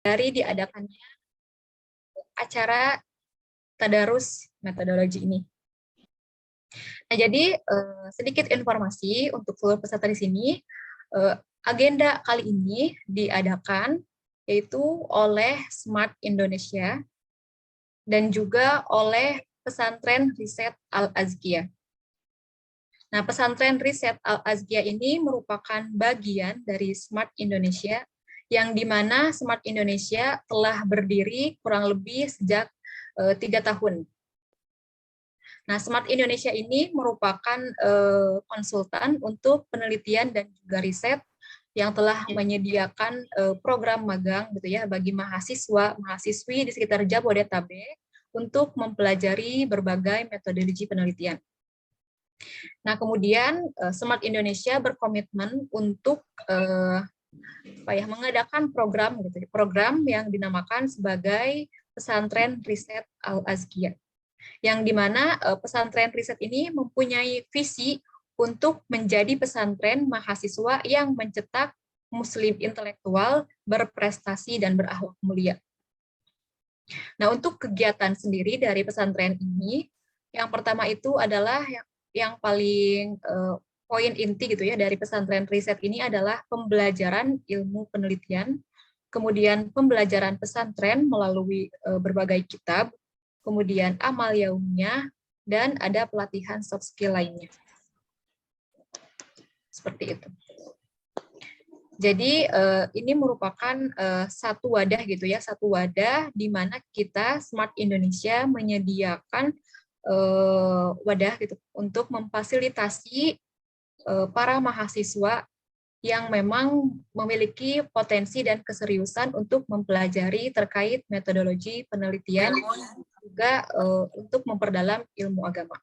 dari diadakannya acara tadarus metodologi ini. Nah, jadi sedikit informasi untuk seluruh peserta di sini. Agenda kali ini diadakan yaitu oleh Smart Indonesia dan juga oleh Pesantren Riset Al-Azkiyah. Nah, Pesantren Riset Al-Azkiyah ini merupakan bagian dari Smart Indonesia, yang di mana Smart Indonesia telah berdiri kurang lebih sejak 3 tahun. Nah, Smart Indonesia ini merupakan konsultan untuk penelitian dan juga riset yang telah menyediakan program magang gitu ya bagi mahasiswa-mahasiswi di sekitar Jabodetabek untuk mempelajari berbagai metodologi penelitian. Nah, kemudian Smart Indonesia berkomitmen untuk mengadakan program yang dinamakan sebagai Pesantren Riset Al-Azkiyah, yang dimana pesantren riset ini mempunyai visi untuk menjadi pesantren mahasiswa yang mencetak muslim intelektual berprestasi dan berakhlak mulia. Nah, untuk kegiatan sendiri dari pesantren ini, yang pertama itu adalah yang paling poin inti gitu ya dari pesantren riset ini adalah pembelajaran ilmu penelitian, kemudian pembelajaran pesantren melalui berbagai kitab, kemudian amal yaumnya, dan ada pelatihan soft skill lainnya. Seperti itu. Jadi ini merupakan satu wadah gitu ya, satu wadah di mana kita Smart Indonesia menyediakan wadah gitu untuk memfasilitasi para mahasiswa yang memang memiliki potensi dan keseriusan untuk mempelajari terkait metodologi penelitian, juga untuk memperdalam ilmu agama.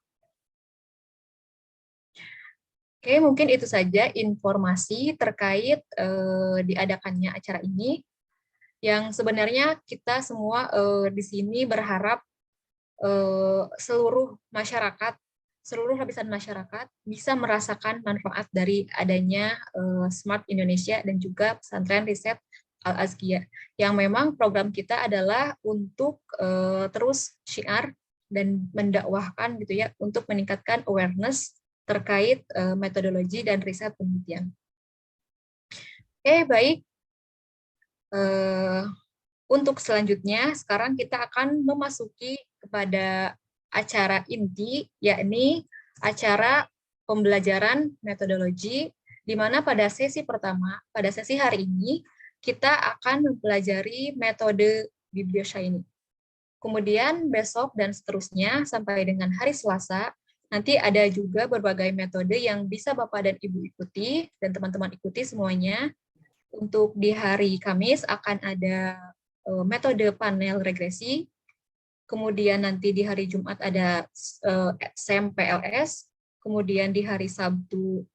Oke, mungkin itu saja informasi terkait diadakannya acara ini, yang sebenarnya kita semua di sini berharap seluruh lapisan masyarakat bisa merasakan manfaat dari adanya Smart Indonesia dan juga Pesantren Riset Al-Azkiyah, yang memang program kita adalah untuk terus syiar dan mendakwahkan gitu ya, untuk meningkatkan awareness terkait metodologi dan riset penelitian. Oke, baik. Untuk selanjutnya, sekarang kita akan memasuki kepada acara inti, yakni acara pembelajaran metodologi, di mana pada sesi pertama, pada sesi hari ini, kita akan mempelajari metode biblioshiny. Kemudian besok dan seterusnya, sampai dengan hari Selasa, nanti ada juga berbagai metode yang bisa Bapak dan Ibu ikuti, dan teman-teman ikuti semuanya. Untuk di hari Kamis akan ada metode panel regresi, kemudian nanti di hari Jumat ada SEM PLS, kemudian di hari Sabtu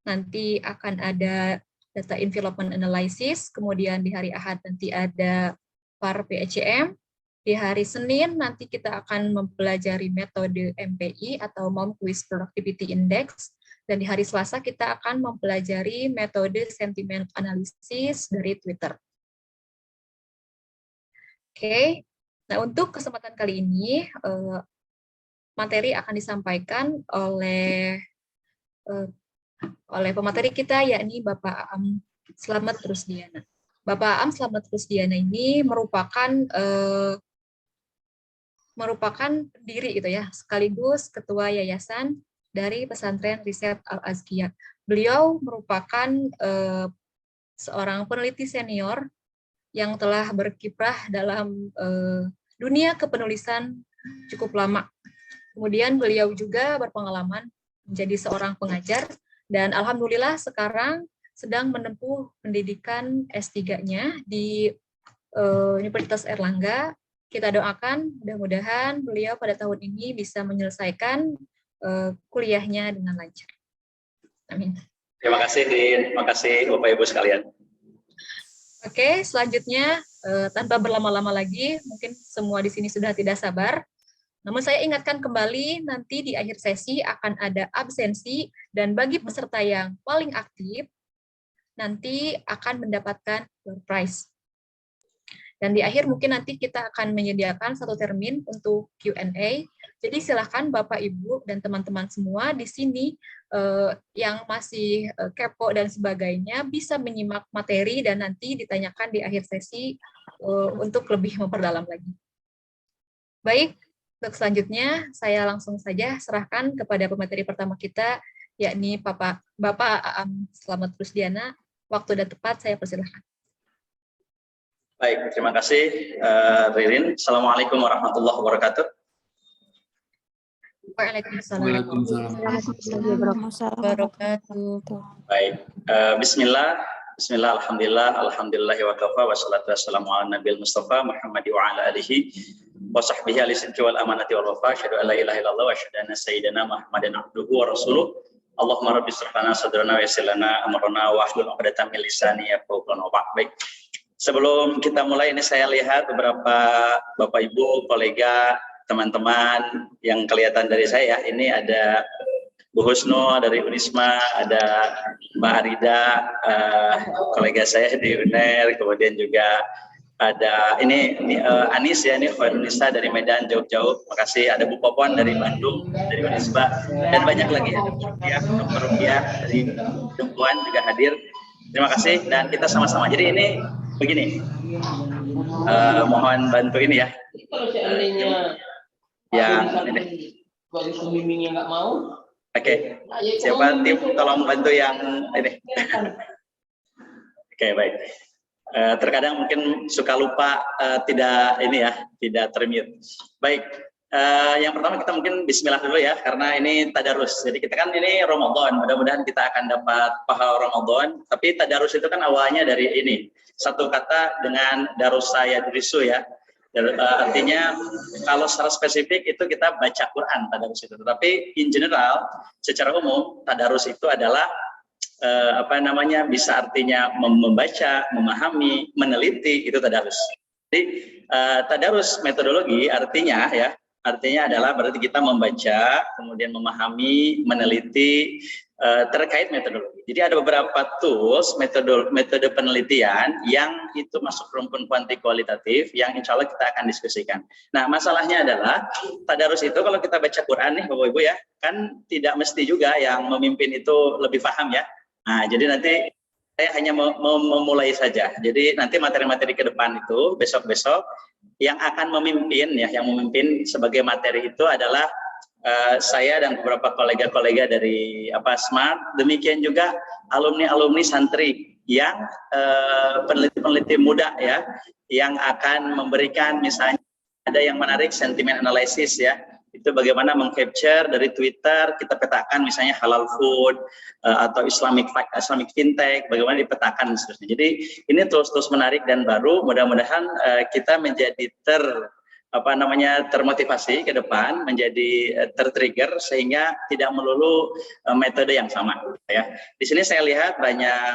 nanti akan ada data envelopment analysis, kemudian di hari Ahad nanti ada PAR PECM, di hari Senin nanti kita akan mempelajari metode MPI atau Mount Quiz Productivity Index, dan di hari Selasa kita akan mempelajari metode sentiment analysis dari Twitter. Oke, nah untuk kesempatan kali ini materi akan disampaikan oleh pemateri kita, yakni Bapak Aam Slamet Rusdiana. Bapak Aam Slamet Rusdiana ini merupakan pendiri gitu ya, sekaligus ketua yayasan dari Pesantren Riset Al-Azkiyah. Beliau merupakan seorang peneliti senior yang telah berkiprah dalam dunia kepenulisan cukup lama. Kemudian beliau juga berpengalaman menjadi seorang pengajar, dan alhamdulillah sekarang sedang menempuh pendidikan S3-nya di Universitas Erlangga. Kita doakan mudah-mudahan beliau pada tahun ini bisa menyelesaikan kuliahnya dengan lancar. Amin. Terima kasih, Din. Terima kasih, Bapak Ibu sekalian. Oke, selanjutnya tanpa berlama-lama lagi, mungkin semua di sini sudah tidak sabar. Namun saya ingatkan kembali, nanti di akhir sesi akan ada absensi, dan bagi peserta yang paling aktif, nanti akan mendapatkan door prize. Dan di akhir mungkin nanti kita akan menyediakan satu termin untuk Q&A. Jadi silakan Bapak, Ibu, dan teman-teman semua di sini yang masih kepo dan sebagainya bisa menyimak materi dan nanti ditanyakan di akhir sesi untuk lebih memperdalam lagi. Baik, untuk selanjutnya saya langsung saja serahkan kepada pemateri pertama kita, yakni Bapak Aam Slamet Rusdiana. Waktu dan tepat saya persilahkan. Baik, terima kasih Ririn. Assalamualaikum warahmatullahi wabarakatuh. Waalaikumsalam warahmatullahi wabarakatuh. Baik, Bismillah, Alhamdulillah, Alhamdulillahi wa kafa, wassalatu wassalamu ala nabil Mustafa Muhammad wa ala alihi wa sahbihi alisidki wal amanati wal wafa, asyhadu an la ilaha illallah wa asyhadu anna sayyidina Muhammadan abduhu wa rasuluh. Allahumma rabbi shrah lana sadrana wa yassir lana amrana wa hlul 'uqdatam min lisani yafqahu qawli. Baik. Sebelum kita mulai, ini saya lihat beberapa Bapak Ibu, kolega, teman-teman yang kelihatan dari saya. Ini ada Bu Husnu dari Unisma, ada Mbak Arida, kolega saya di UNER, kemudian juga ada ini Anis ya, ini Indonesia dari Medan jauh-jauh. Makasih. Ada Bu Popon dari Bandung, dari Unisma, dan banyak lagi ya, Dr. Rupiah dari Dumpuan juga hadir. Terima kasih, dan kita sama-sama. Jadi ini begini, mohon bantu ini ya. Kalau seandainya yang ini. Pembimbingnya nggak mau. Oke. Siapa tim tolong bantu yang ini. Oke, baik. Terkadang mungkin suka lupa tidak ini ya, tidak termute. Baik. Yang pertama kita mungkin bismillah dulu ya, karena ini tadarus. Jadi kita kan ini Ramadan, mudah-mudahan kita akan dapat pahala Ramadan. Tapi tadarus itu kan awalnya dari ini, satu kata dengan darussa yadrisu ya. Artinya kalau secara spesifik itu kita baca Quran tadarus itu. Tetapi in general, secara umum tadarus itu adalah bisa artinya membaca, memahami, meneliti, itu tadarus. Jadi tadarus metodologi artinya adalah berarti kita membaca, kemudian memahami, meneliti terkait metodologi. Jadi ada beberapa tools, metode penelitian yang itu masuk rumpun kuanti kualitatif yang insya Allah kita akan diskusikan. Nah, masalahnya adalah tadarus itu kalau kita baca Quran nih Bapak Ibu ya, kan tidak mesti juga yang memimpin itu lebih paham ya. Nah, jadi nanti saya hanya memulai saja. Jadi nanti materi-materi ke depan itu besok-besok yang akan memimpin ya, yang memimpin sebagai materi itu adalah saya dan beberapa kolega-kolega dari Smart, demikian juga alumni-alumni santri yang peneliti-peneliti muda ya, yang akan memberikan misalnya ada yang menarik sentimen analisis ya, itu bagaimana mengcapture dari Twitter, kita petakan misalnya halal food atau Islamic fintech, bagaimana dipetakan dan seterusnya. Jadi ini tools-tools menarik dan baru, mudah-mudahan kita menjadi termotivasi ke depan, menjadi tertrigger sehingga tidak melulu metode yang sama ya. Di sini saya lihat banyak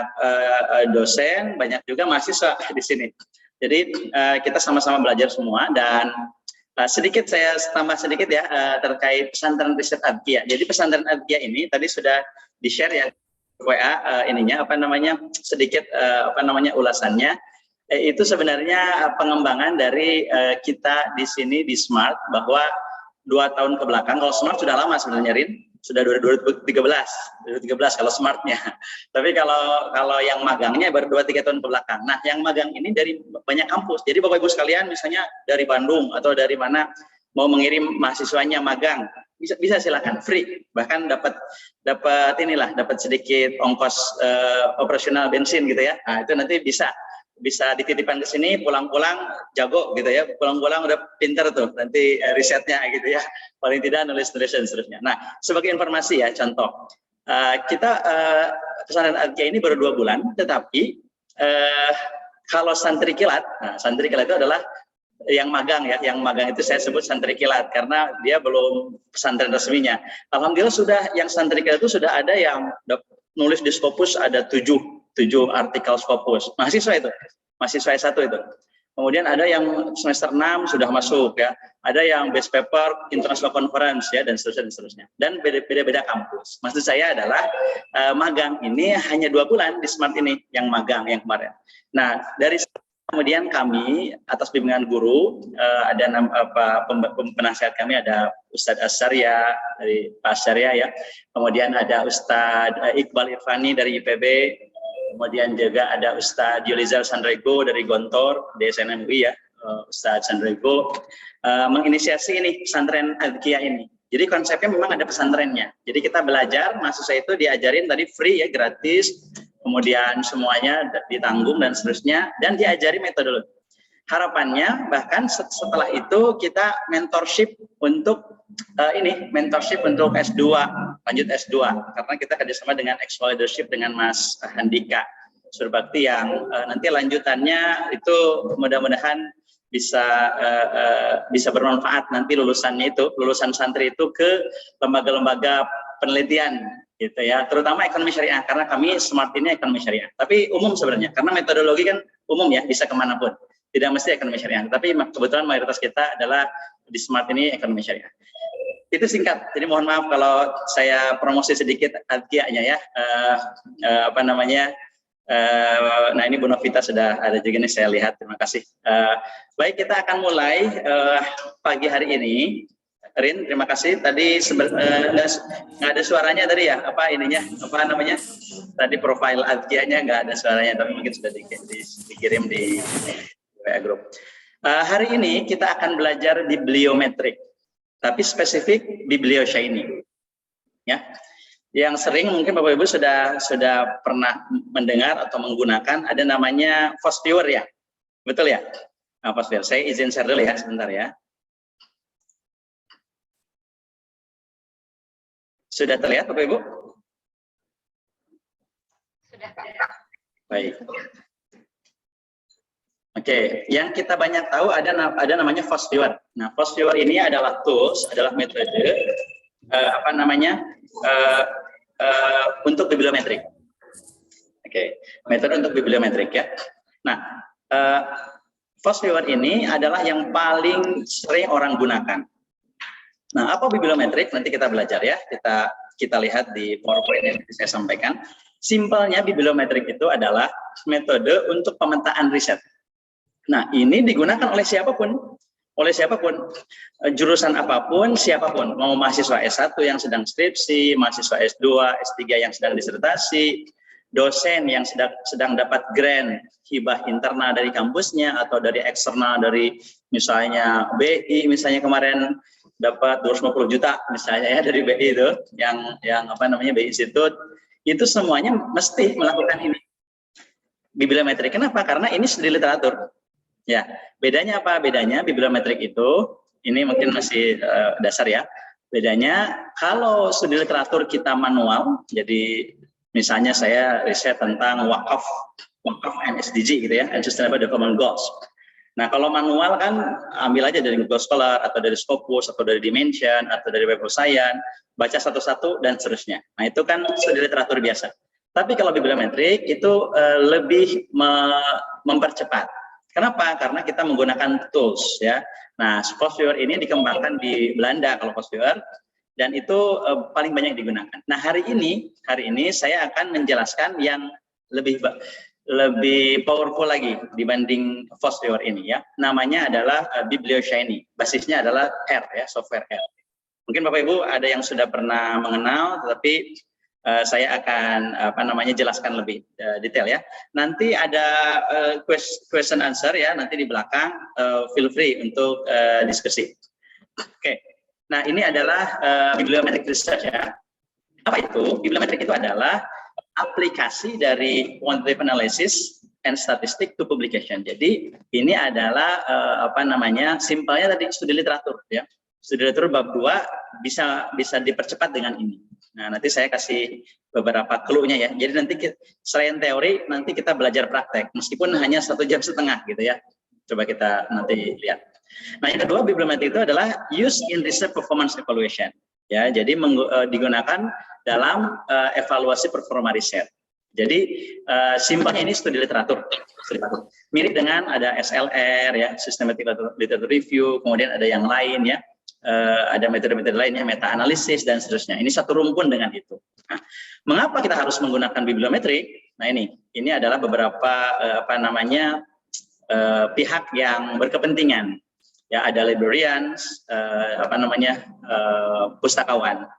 dosen, banyak juga mahasiswa di sini. Jadi kita sama-sama belajar semua, dan sedikit saya tambah sedikit ya terkait pesantren riset Adkia. Jadi pesantren Adkia ini tadi sudah di-share ya WA sedikit ulasannya. Itu sebenarnya pengembangan dari kita di sini di Smart, bahwa 2 tahun ke belakang, kalau Smart sudah lama sebenarnya Rin, sudah 2013 kalau Smartnya. Tapi kalau yang magangnya baru 2-3 tahun ke belakang. Nah, yang magang ini dari banyak kampus. Jadi Bapak Ibu sekalian misalnya dari Bandung atau dari mana mau mengirim mahasiswanya magang, bisa silakan, free. Bahkan dapat sedikit ongkos operasional bensin gitu ya. Nah, itu nanti bisa dititipkan ke sini, pulang-pulang jago gitu ya, pulang-pulang udah pinter tuh nanti risetnya gitu ya, paling tidak nulis dan seterusnya. Nah, sebagai informasi ya, contoh kita pesantren Adkia ini baru 2 bulan, tetapi kalau santri kilat itu adalah yang magang ya, yang magang itu saya sebut santri kilat karena dia belum pesantren resminya. Alhamdulillah yang santri kilat itu sudah ada yang nulis di Scopus, ada 7 artikel Scopus, mahasiswa S1 itu. Kemudian ada yang semester 6 sudah masuk ya, ada yang best paper international conference ya, dan seterusnya. Dan beda-beda kampus. Maksud saya adalah magang ini hanya 2 bulan di Smart ini yang magang yang kemarin. Nah, dari Kemudian kami atas bimbingan guru ada penasihat kami ada Ustadz Asyarya dari Pak Asyarya ya. Kemudian ada Ustadz Iqbal Irfani dari IPB. Kemudian juga ada Ustadz Yulizar Sandrego dari Gontor di SNMUI ya. Ustadz Sandrego menginisiasi ini pesantren Adkia ini. Jadi konsepnya memang ada pesantrennya. Jadi kita belajar, mahasiswa itu diajarin tadi free ya, gratis. Kemudian semuanya ditanggung dan seterusnya, dan diajari metodologi. Harapannya bahkan setelah itu kita mentorship untuk mentorship untuk S2, lanjut S2, karena kita kerjasama dengan Expo Leadership dengan Mas Handika Surbakti yang nanti lanjutannya itu mudah-mudahan bisa bermanfaat nanti lulusan santri itu ke lembaga-lembaga penelitian gitu ya, terutama ekonomi syariah, karena kami Smart ini ekonomi syariah, tapi umum sebenarnya, karena metodologi kan umum ya, bisa kemanapun, tidak mesti ekonomi syariah, tapi kebetulan mayoritas kita adalah di Smart ini ekonomi syariah. Itu singkat, jadi mohon maaf kalau saya promosi sedikit Adkia-nya ya, nah ini Bu Novita sudah ada juga nih, saya lihat, terima kasih. Baik, kita akan mulai pagi hari ini. Rin, terima kasih. Tadi nggak ada suaranya tadi ya? Tadi profil Adkia-nya nggak ada suaranya, tapi mungkin sudah dikirim di WA Group. Hari ini kita akan belajar bibliometrik, tapi spesifik biblioshiny. Ya, yang sering mungkin Bapak Ibu sudah pernah mendengar atau menggunakan ada namanya FOSS-Viewer ya, betul ya? Nah, FOSS-Viewer. Saya izin share dulu ya, sebentar ya. Sudah terlihat Bapak Ibu? Sudah, Pak. Baik. Oke, yang kita banyak tahu ada namanya FOSS-Viewer. Nah, FOSS-Viewer ini adalah tools, adalah metode untuk bibliometrik. Oke, metode untuk bibliometrik ya. Nah, FOSS-Viewer ini adalah yang paling sering orang gunakan. Nah, apa bibliometrik? Nanti kita belajar ya. Kita lihat di PowerPoint yang saya sampaikan. Simpelnya bibliometrik itu adalah metode untuk pemetaan riset. Nah, ini digunakan oleh siapapun. Jurusan apapun, siapapun. Mau mahasiswa S1 yang sedang skripsi, mahasiswa S2, S3 yang sedang disertasi, dosen yang sedang dapat grant hibah internal dari kampusnya atau dari eksternal dari misalnya BI, misalnya kemarin dapat 250 juta misalnya ya dari BI itu yang BI Institute, itu semuanya mesti melakukan ini bibliometrik. Kenapa? Karena ini studi literatur ya. Bedanya apa? Bedanya bibliometrik itu ini mungkin masih dasar ya, bedanya kalau studi literatur kita manual, jadi misalnya saya riset tentang wakaf and SDG gitu ya, and Sustainable Development Goals. Nah, kalau manual kan ambil aja dari Google Scholar atau dari Scopus atau dari Dimension atau dari Web of Science, baca satu-satu dan seterusnya. Nah, itu kan studi literatur biasa. Tapi kalau bibliometrik itu lebih mempercepat. Kenapa? Karena kita menggunakan tools ya. Nah, FOSS-Viewer ini dikembangkan di Belanda kalau FOSS-Viewer, dan itu paling banyak digunakan. Nah, hari ini saya akan menjelaskan yang lebih powerful lagi dibanding FOSS-Viewer ini ya. Namanya adalah biblioshiny. Basisnya adalah R ya, software R. Mungkin Bapak Ibu ada yang sudah pernah mengenal, tetapi saya akan jelaskan lebih detail ya. Nanti ada question answer ya, nanti di belakang feel free untuk diskusi. Oke. Nah, ini adalah bibliometric research ya. Apa itu? Bibliometrik itu adalah aplikasi dari quantitative analysis and statistics to publication. Jadi ini adalah simpelnya tadi studi literatur ya. Studi literatur bab 2 bisa dipercepat dengan ini. Nah, nanti saya kasih beberapa clue-nya ya. Jadi nanti selain teori nanti kita belajar praktek meskipun hanya 1,5 jam gitu ya. Coba kita nanti lihat. Nah, yang kedua bibliometrik itu adalah use in research performance evaluation. Ya, jadi digunakan dalam evaluasi performa riset. Jadi simpelnya ini studi literatur. Mirip dengan ada SLR ya, Systematic Literature Review, kemudian ada yang lain ya. Ada metode-metode lainnya, meta analisis dan seterusnya. Ini satu rumpun dengan itu. Nah, mengapa kita harus menggunakan bibliometrik? Nah, ini adalah beberapa pihak yang berkepentingan. Ya, ada librarians, pustakawan.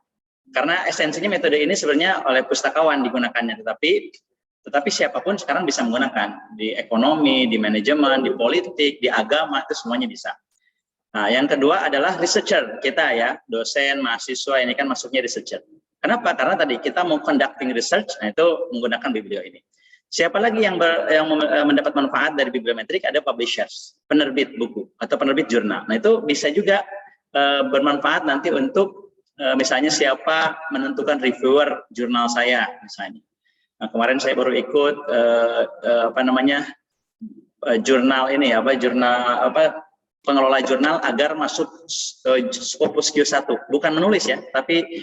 Karena esensinya metode ini sebenarnya oleh pustakawan digunakannya, tetapi siapapun sekarang bisa menggunakan, di ekonomi, di manajemen, di politik, di agama, itu semuanya bisa. Nah, yang kedua adalah researcher kita ya, dosen, mahasiswa, ini kan masuknya researcher. Kenapa? Karena tadi kita mau conducting research, nah itu menggunakan biblio ini. Siapa lagi yang mendapat manfaat dari bibliometrik? Ada publishers, penerbit buku atau penerbit jurnal. Nah, itu bisa juga bermanfaat nanti untuk misalnya siapa menentukan reviewer jurnal saya misalnya. Nah, kemarin saya baru ikut jurnal ini pengelola jurnal agar masuk Scopus Q1, bukan menulis ya, tapi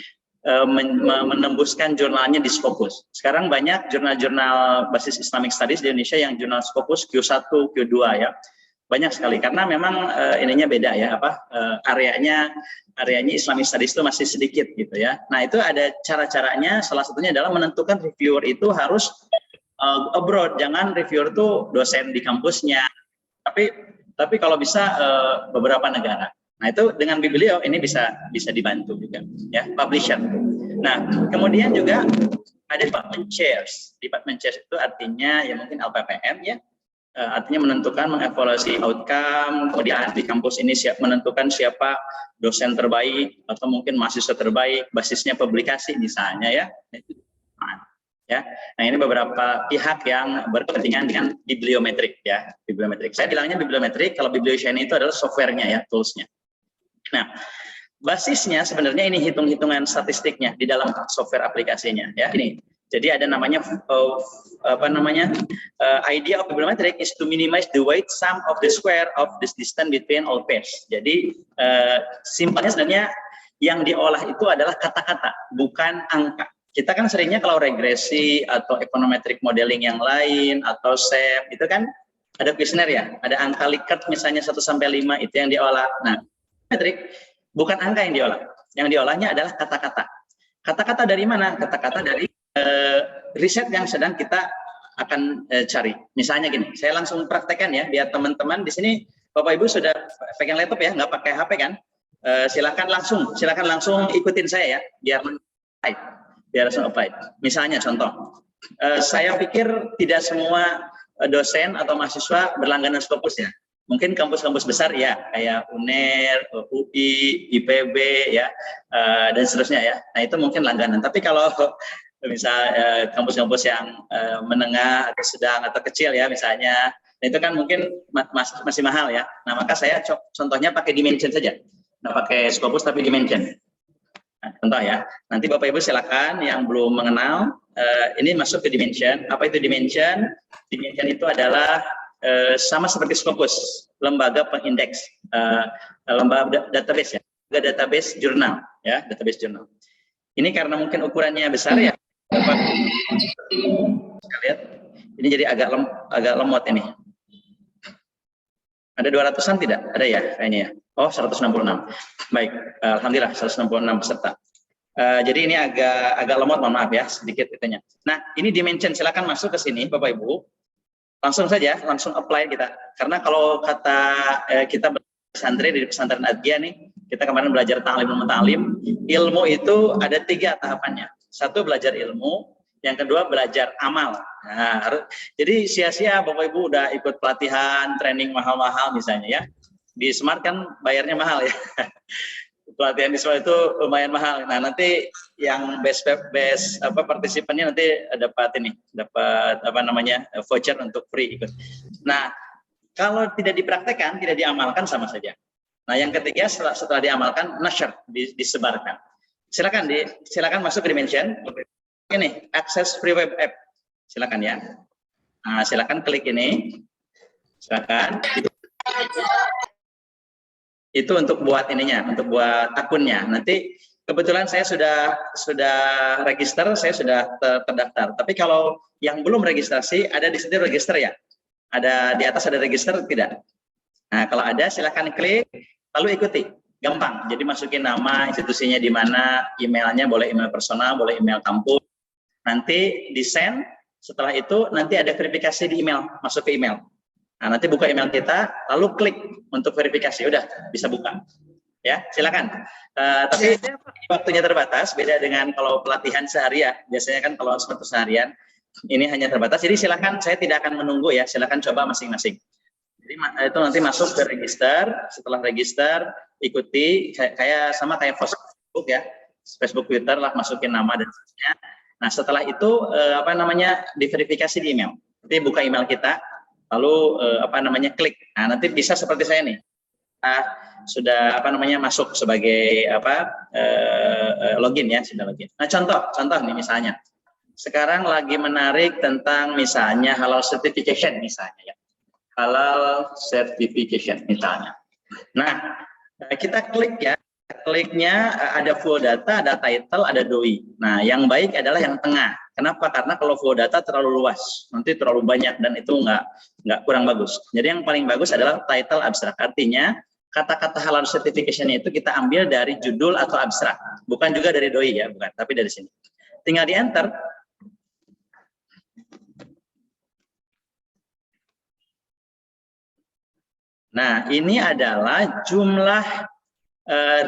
menembuskan jurnalnya di Scopus. Sekarang banyak jurnal-jurnal basis Islamic Studies di Indonesia yang jurnal Scopus Q1, Q2 ya. Banyak sekali karena memang ininya beda ya, areanya Islamic Studies itu masih sedikit gitu ya. Nah, itu ada cara-caranya, salah satunya adalah menentukan reviewer itu harus abroad, jangan reviewer itu dosen di kampusnya. Tapi kalau bisa beberapa negara. Nah, itu dengan biblio ini bisa dibantu juga ya, publisher. Nah, kemudian juga ada department chairs. Department chairs itu artinya ya mungkin LPPM ya. Artinya menentukan, mengevaluasi outcome, kemudian di kampus ini menentukan siapa dosen terbaik atau mungkin mahasiswa terbaik, basisnya publikasi misalnya ya. Ya, nah ini beberapa pihak yang berkepentingan dengan bibliometrik ya, bibliometrik. Saya bilangnya bibliometrik, kalau biblioshine itu adalah softwarenya ya, toolsnya. Nah, basisnya sebenarnya ini hitung-hitungan statistiknya di dalam software aplikasinya ya. Ini, jadi ada namanya idea of bibliometric is to minimize the weight sum of the square of this distance between all pairs. Jadi simpelnya sebenarnya yang diolah itu adalah kata-kata, bukan angka. Kita kan seringnya kalau regresi atau econometric modeling yang lain atau SEM itu kan ada kuesioner ya, ada angka Likert misalnya 1 sampai 5 itu yang diolah. Nah, metrik bukan angka yang diolah. Yang diolahnya adalah kata-kata. Kata-kata dari mana? Kata-kata dari riset yang sedang kita akan cari. Misalnya gini, saya langsung praktekkan ya biar teman-teman di sini Bapak Ibu sudah pegang laptop ya, nggak pakai HP kan? Silakan langsung ikutin saya ya, biar langsung apply. Misalnya contoh, saya pikir tidak semua dosen atau mahasiswa berlangganan Scopus ya. Mungkin kampus-kampus besar ya, kayak UNER, UI, IPB ya, dan seterusnya ya. Nah itu mungkin langganan. Tapi kalau misal kampus-kampus yang menengah atau sedang atau kecil ya misalnya, itu kan mungkin masih mahal ya. Nah maka saya contohnya pakai Dimension saja, nggak pakai Scopus tapi Dimension. Nah, contoh ya, nanti Bapak Ibu silakan yang belum mengenal, ini masuk ke Dimension. Apa itu Dimension? Dimension itu adalah sama seperti Scopus, lembaga pengindeks, lembaga database ya, database jurnal ya, database jurnal. Ini karena mungkin ukurannya besar ya, Bapak lihat, ini jadi agak lemot ini. Ada 200-an tidak? Ada ya kayaknya ya. Oh, 166. Baik, alhamdulillah 166 peserta. Jadi ini agak lemot, mohon maaf ya, sedikit itunya. Nah, ini Dimension, silakan masuk ke sini Bapak Ibu. Langsung saja, langsung apply kita. Karena kalau kata kita pesantren dari pesantren Adgia nih, kita kemarin belajar ta'lim, ilmu itu ada 3 tahapannya. 1 belajar ilmu, yang kedua belajar amal. Nah, jadi sia-sia Bapak Ibu udah ikut pelatihan, training mahal-mahal misalnya ya. Di Smart kan bayarnya mahal ya. Pelatihan di Smart itu lumayan mahal. Nah, nanti yang best partisipannya nanti dapat voucher untuk free ikut. Nah, kalau tidak dipraktekkan, tidak diamalkan sama saja. Nah, yang ketiga setelah diamalkan, nashr, disebarkan. Silakan masuk ke Dimension. Ini akses free web app, silakan ya. Nah, silakan klik ini, silakan. Itu untuk buat ininya, untuk buat akunnya. Nanti kebetulan saya sudah register, saya sudah terdaftar. Tapi kalau yang belum registrasi, ada di sini register ya. Ada di atas ada register tidak? Nah, kalau ada silakan klik, lalu ikuti. Gampang. Jadi masukin nama, institusinya di mana, emailnya boleh email personal, boleh email kampus. Nanti di send, setelah itu nanti ada verifikasi di email, masuk ke email. Nah, nanti buka email kita, lalu klik untuk verifikasi, udah bisa buka. Ya, silakan. Tapi waktunya terbatas, beda dengan kalau pelatihan sehari ya. Biasanya kan kalau seperti seharian, ini hanya terbatas. Jadi silakan, saya tidak akan menunggu ya. Silakan coba masing-masing. Jadi itu nanti masuk ke register. Setelah register, ikuti kayak sama kayak Facebook ya, Facebook, Twitter lah, masukin nama dan seterusnya. Nah, setelah itu diverifikasi di email. Nanti buka email kita, lalu klik. Nah, nanti bisa seperti saya nih. Sudah masuk sebagai login ya, sudah login. Nah, contoh nih misalnya. Sekarang lagi menarik tentang misalnya halal certification misalnya ya. Halal certification misalnya. Nah, kita klik ya. Kliknya ada flow data, ada title, ada doi. Nah, yang baik adalah yang tengah. Kenapa? Karena kalau flow data terlalu luas, nanti terlalu banyak dan itu nggak kurang bagus. Jadi yang paling bagus adalah title abstrak. Artinya kata-kata halal certification itu kita ambil dari judul atau abstrak, bukan juga dari doi ya, bukan, tapi dari sini. Tinggal di enter. Nah, ini adalah jumlah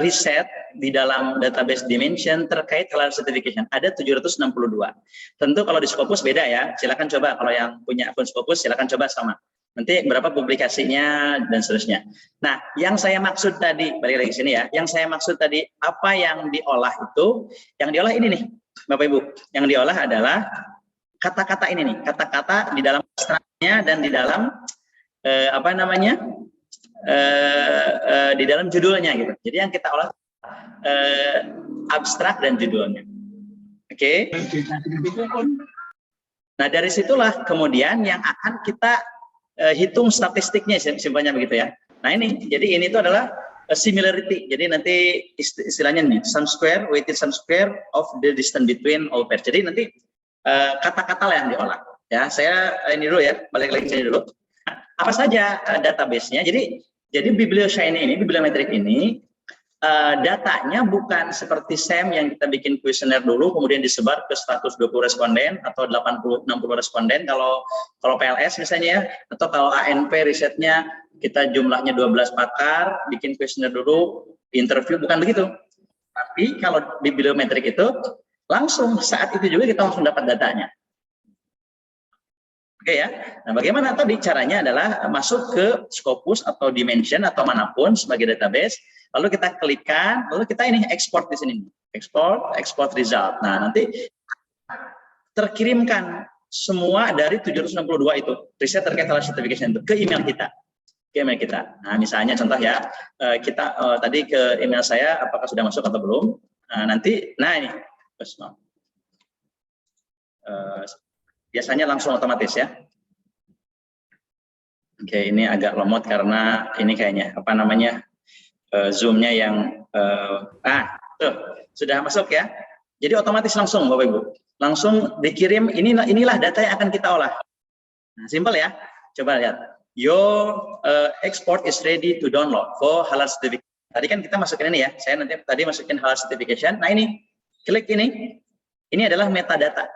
riset di dalam database Dimension terkait halal certification. Ada 762. Tentu kalau di Scopus beda ya. Silakan coba kalau yang punya akun Scopus silakan coba sama. Nanti berapa publikasinya dan seterusnya. Nah, yang saya maksud tadi, balik lagi sini ya. Yang saya maksud tadi, apa yang diolah itu, yang diolah ini nih, Bapak Ibu. Yang diolah adalah kata-kata ini nih, kata-kata di dalam abstraknya dan di dalam di dalam judulnya gitu. Jadi yang kita olah abstrak dan judulnya. Oke. Nah, dari situlah kemudian yang akan kita hitung statistiknya, simpelnya begitu ya. Nah, jadi ini itu adalah similarity. Jadi nanti istilahnya nih, sum square, weighted sum square of the distance between all pairs. Jadi nanti kata-kata lah yang diolah. Ya, saya ini dulu ya, balik lagi sini dulu. Apa saja database-nya? Jadi bibliometrik ini datanya bukan seperti SEM yang kita bikin kuesioner dulu kemudian disebar ke 120 responden atau 80-60 responden kalau PLS misalnya ya, atau kalau ANP risetnya kita jumlahnya 12 pakar, bikin kuesioner dulu, interview, bukan begitu. Tapi kalau bibliometrik itu langsung saat itu juga kita langsung dapat datanya. Oke ya. Nah, bagaimana tadi caranya adalah masuk ke Scopus atau Dimension atau manapun sebagai database, lalu kita klikkan, lalu kita ini export di sini. Export result. Nah, nanti terkirimkan semua dari 762 itu, riset terkait halal certification itu ke email kita. Nah, misalnya contoh ya, kita tadi ke email saya apakah sudah masuk atau belum? Nah, ini. Biasanya langsung otomatis ya. Oke, ini agak lemot karena ini kayaknya zoomnya yang tuh sudah masuk ya. Jadi otomatis langsung Bapak Ibu, langsung dikirim. Inilah data yang akan kita olah. Nah, simpel ya. Coba lihat. Your export is ready to download for halal certification. Tadi kan kita masukin ini ya. Saya nanti tadi masukin halal certification. Nah, ini klik ini. Ini adalah metadata.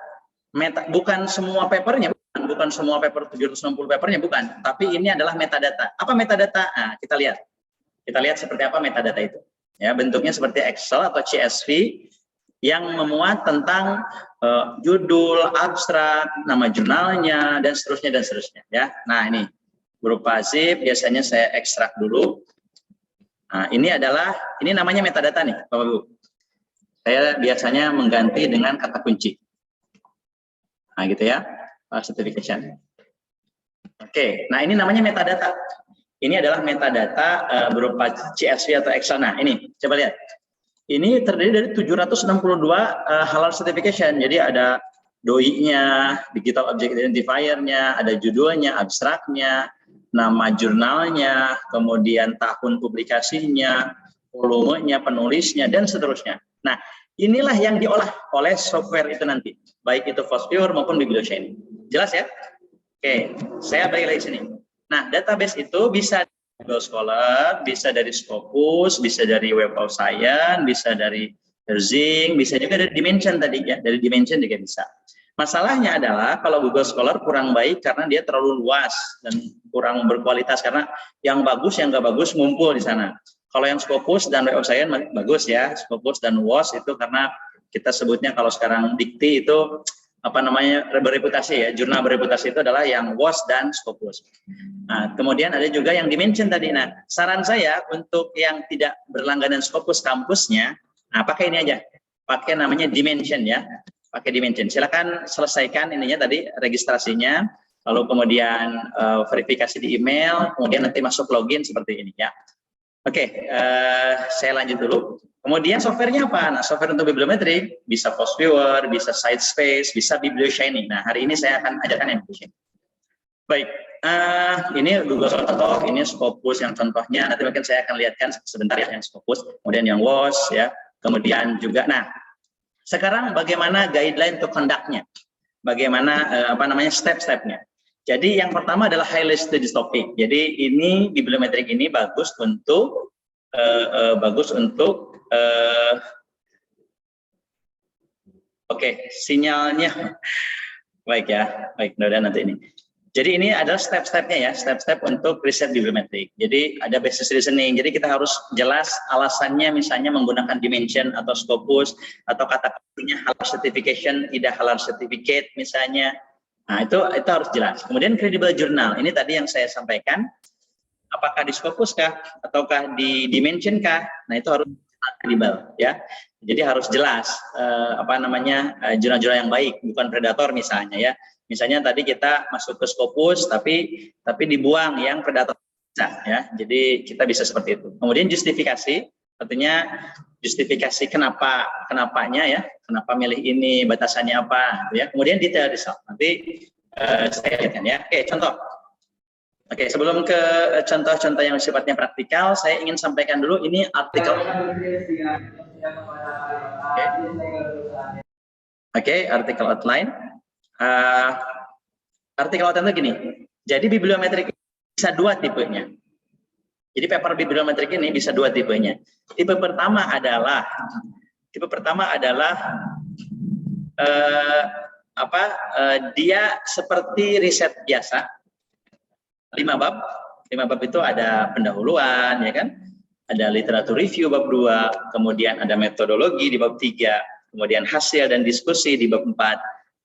Bukan semua papernya, bukan semua paper 760 papernya, bukan. Tapi ini adalah metadata. Apa metadata? Nah, kita lihat seperti apa metadata itu. Ya, bentuknya seperti Excel atau CSV yang memuat tentang judul, abstrak, nama jurnalnya dan seterusnya. Ya, nah ini berupa zip. Biasanya saya ekstrak dulu. Nah, ini namanya metadata nih, Bapak Ibu. Saya biasanya mengganti dengan kata kunci. Nah, gitu ya, certification. Oke, nah ini namanya metadata. Ini adalah metadata berupa CSV atau Excel. Nah, ini coba lihat. Ini terdiri dari 762 halal certification. Jadi ada doi-nya, digital object identifier-nya, ada judulnya, abstraknya, nama jurnalnya, kemudian tahun publikasinya, volumenya, penulisnya, dan seterusnya. Nah, inilah yang diolah oleh software itu nanti, baik itu FOSS-Viewer maupun Bibliochain. Jelas ya? Oke, saya balik lagi sini. Nah, database itu bisa dari Google Scholar, bisa dari Scopus, bisa dari Web of Science, bisa dari Zing, bisa juga dari Dimension tadi ya, dari Dimension juga bisa. Masalahnya adalah kalau Google Scholar kurang baik karena dia terlalu luas dan kurang berkualitas, karena yang bagus yang nggak bagus ngumpul di sana. Kalau yang Scopus dan Web of Science bagus ya, Scopus dan WOS itu karena kita sebutnya kalau sekarang dikti itu apa namanya bereputasi ya, jurnal bereputasi itu adalah yang WOS dan Scopus. Nah, kemudian ada juga yang Dimension tadi. Nah, saran saya untuk yang tidak berlangganan Scopus kampusnya, nah pakai ini aja, pakai namanya Dimension ya. Pakai Dimension. Silakan selesaikan ininya tadi registrasinya, lalu kemudian verifikasi di email, kemudian nanti masuk login seperti ini ya. Oke, saya lanjut dulu. Kemudian softwarenya apa? Nah, software untuk bibliometri bisa Post Viewer, bisa Sitespace, bisa BiblioShiny. Nah, hari ini saya akan ajarkan yang BiblioShiny. Baik, ini Google contoh, ini Scopus yang contohnya. Nanti mungkin saya akan lihatkan sebentar ya yang Scopus, kemudian yang WOS ya, kemudian juga. Nah, sekarang bagaimana guideline to conduct-nya? Bagaimana apa namanya step-stepnya? Jadi yang pertama adalah highly studied topic. Jadi ini bibliometrik ini bagus untuk oke, sinyalnya baik ya, baik. Mudah-mudahan nanti ini. Jadi ini adalah step-stepnya ya, step-step untuk riset bibliometrik. Jadi ada basis reasoning. Jadi kita harus jelas alasannya, misalnya menggunakan Dimension atau Scopus atau kata-katanya halal certification, tidak halal certificate misalnya. Nah itu harus jelas. Kemudian credible journal. Ini tadi yang saya sampaikan. Apakah di Scopus kah ataukah di Dimension kah? Nah itu harus kredibel ya. Jadi harus jelas apa namanya jurnal-jurnal yang baik, bukan predator misalnya ya. Misalnya tadi kita masuk ke Scopus tapi dibuang yang predator ya. Jadi kita bisa seperti itu. Kemudian justifikasi, artinya justifikasi kenapanya ya, kenapa milih ini, batasannya apa ya. Kemudian detail result. Nanti saya lihatkan ya. Oke, contoh. Oke, sebelum ke contoh-contoh yang sifatnya praktikal, saya ingin sampaikan dulu ini artikel. Oke, artikel outline. Artikel outline itu gini. Jadi bibliometrik bisa dua tipenya. Jadi paper bibliometrik ini bisa dua tipenya. Tipe pertama adalah dia seperti riset biasa. 5 bab itu ada pendahuluan ya kan, ada literatur review bab 2, kemudian ada metodologi di bab 3, kemudian hasil dan diskusi di bab 4,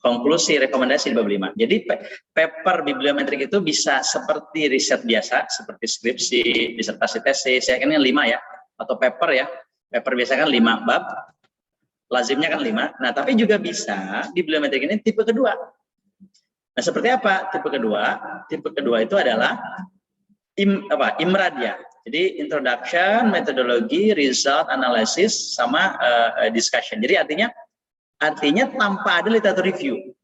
konklusi rekomendasi di bab 5. Jadi paper bibliometrik itu bisa seperti riset biasa, seperti skripsi, disertasi tesis, ya kan 5 ya, atau paper ya. Paper biasa kan 5 bab, lazimnya kan 5. Nah, tapi juga bisa bibliometrik ini tipe kedua. Nah, seperti apa tipe kedua? Tipe kedua itu adalah IMRAD ya. Jadi introduction, metodologi, result, analysis, sama discussion. Jadi artinya tanpa ada literatur review.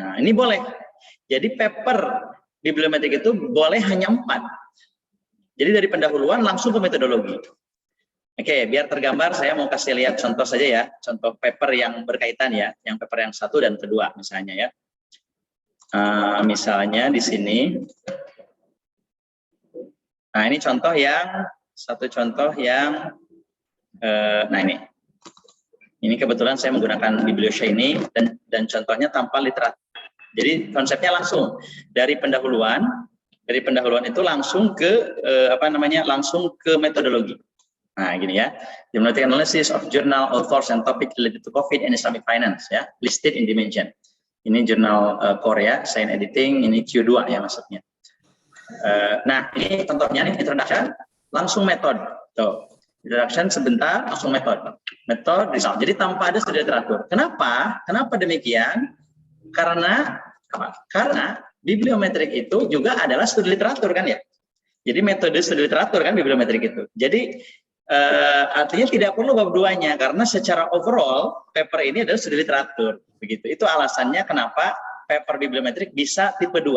Nah, ini boleh. Jadi paper bibliometrik itu boleh hanya 4. Jadi dari pendahuluan langsung ke metodologi. Oke, biar tergambar saya mau kasih lihat contoh saja ya. Contoh paper yang berkaitan ya. Yang paper yang 1 dan kedua misalnya ya. Misalnya di sini, nah ini contoh yang nah ini kebetulan saya menggunakan BiblioShiny dan contohnya tanpa literatur. Jadi konsepnya langsung dari pendahuluan itu langsung ke langsung ke metodologi. Nah gini ya, Bibliometric analysis of journal, authors and topic related to COVID and Islamic finance ya, listed in Dimension. Ini jurnal Korea, Science Editing, ini Q2 ya maksudnya. Nah, ini contohnya nih, introduction, langsung metode. Tuh, introduction sebentar, langsung metode. Metode, result. Jadi tanpa ada studi literatur. Kenapa? Kenapa demikian? Karena bibliometrik itu juga adalah studi literatur kan ya. Jadi metode studi literatur kan bibliometrik itu. Jadi artinya tidak perlu bab 2-nya karena secara overall paper ini adalah studi literatur begitu. Itu alasannya kenapa paper bibliometrik bisa tipe 2.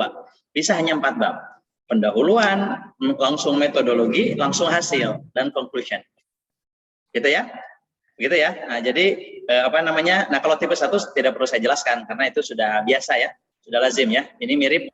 Bisa hanya 4 bab. Pendahuluan, langsung metodologi, langsung hasil dan conclusion. Gitu ya? Begitu ya. Nah, jadi nah kalau tipe 1 tidak perlu saya jelaskan karena itu sudah biasa ya, sudah lazim ya. Ini mirip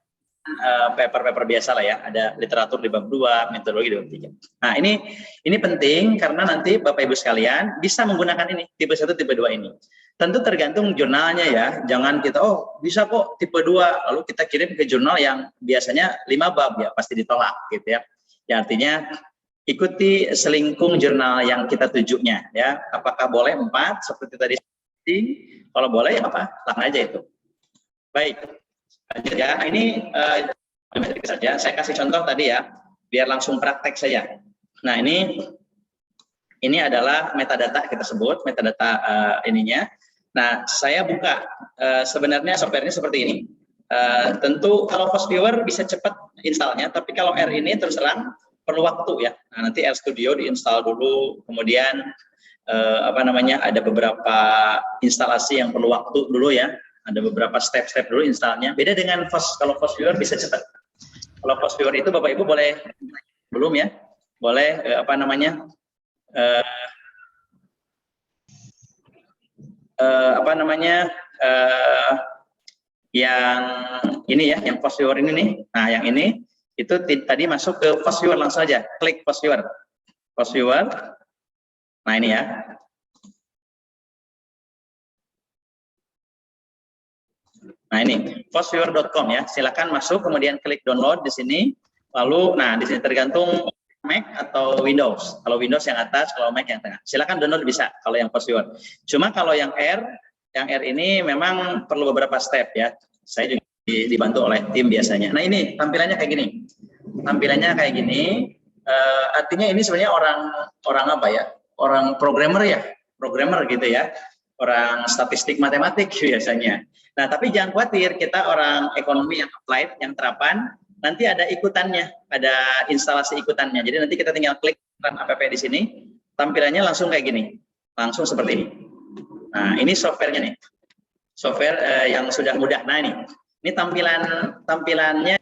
paper-paper biasa lah ya, ada literatur di bab 2, metodologi di bab 3. Nah, ini penting karena nanti Bapak Ibu sekalian bisa menggunakan ini, tipe 1, tipe 2 ini. Tentu tergantung jurnalnya ya, jangan kita, oh bisa kok tipe 2, lalu kita kirim ke jurnal yang biasanya 5 bab ya, pasti ditolak gitu ya. Ya artinya ikuti selingkung jurnal yang kita tujunya ya, apakah boleh 4 seperti tadi, kalau boleh ya apa, lakukan aja itu. Baik. Lanjut ya, ini saja. Saya kasih contoh tadi ya, biar langsung praktek saja. Nah ini adalah metadata kita sebut, metadata ininya. Nah saya buka, sebenarnya softwarenya seperti ini. Tentu kalau FastViewer bisa cepat installnya, tapi kalau R ini terus terang perlu waktu ya. Nah, nanti R Studio diinstal dulu, kemudian ada beberapa instalasi yang perlu waktu dulu ya. Ada beberapa step-step dulu installnya. Beda dengan kalau FastViewer bisa cepat. Kalau FastViewer itu Bapak Ibu boleh belum ya? Boleh yang ini ya, yang FastViewer ini nih. Nah, yang ini itu tadi masuk ke FastViewer langsung aja. Klik FastViewer. FastViewer. Nah, ini ya. Nah ini fastviewer.com ya, silakan masuk kemudian klik download di sini, lalu nah di sini tergantung Mac atau Windows. Kalau Windows yang atas, kalau Mac yang tengah. Silakan download bisa kalau yang FastViewer. Cuma kalau yang R ini memang perlu beberapa step ya. Saya juga dibantu oleh tim biasanya. Nah ini tampilannya kayak gini. Tampilannya kayak gini. Artinya ini sebenarnya orang apa ya? Orang programmer ya, programmer gitu ya. Orang statistik matematik biasanya. Nah, tapi jangan khawatir, kita orang ekonomi yang applied, yang terapan, nanti ada ikutannya, ada instalasi ikutannya. Jadi nanti kita tinggal klik run app di sini, tampilannya langsung kayak gini, langsung seperti ini. Nah, ini softwarenya nih, software yang sudah mudah. Nah ini tampilannya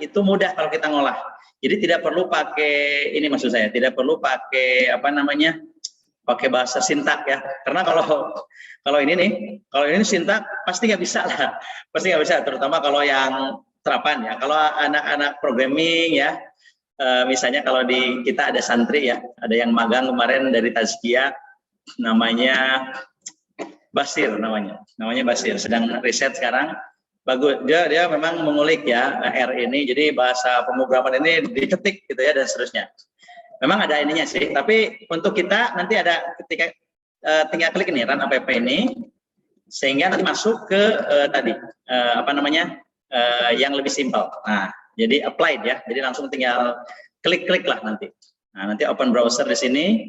itu mudah kalau kita ngolah. Jadi tidak perlu pakai ini, maksud saya, tidak perlu pakai pakai bahasa sintak ya, karena kalau ini sintak pasti nggak bisa lah, pasti nggak bisa, terutama kalau yang terapan ya. Kalau anak-anak programming ya, misalnya kalau di kita ada santri ya, ada yang magang kemarin dari Tazkiyah, namanya Basir, namanya Basir, sedang riset sekarang, bagus, dia memang mengulik ya R ini, jadi bahasa pemrograman ini diketik gitu ya dan seterusnya. Memang ada ininya sih, tapi untuk kita nanti ada ketika tinggal klik ini run app ini, sehingga nanti masuk ke tadi yang lebih simpel. Nah, jadi applied ya, jadi langsung tinggal klik lah nanti. Nah, nanti open browser di sini,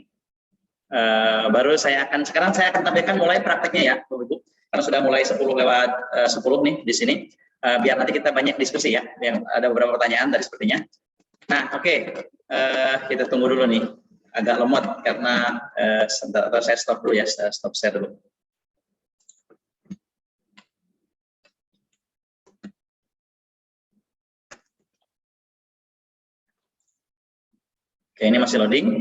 baru sekarang saya akan tampilkan mulai prakteknya ya, Bapak Ibu, karena sudah mulai 10:10 nih di sini, biar nanti kita banyak diskusi ya, yang ada beberapa pertanyaan tadi sepertinya. Nah, oke. Kita tunggu dulu nih, agak lemot karena sebentar, atau saya stop dulu ya, saya stop share dulu. Oke, ini masih loading.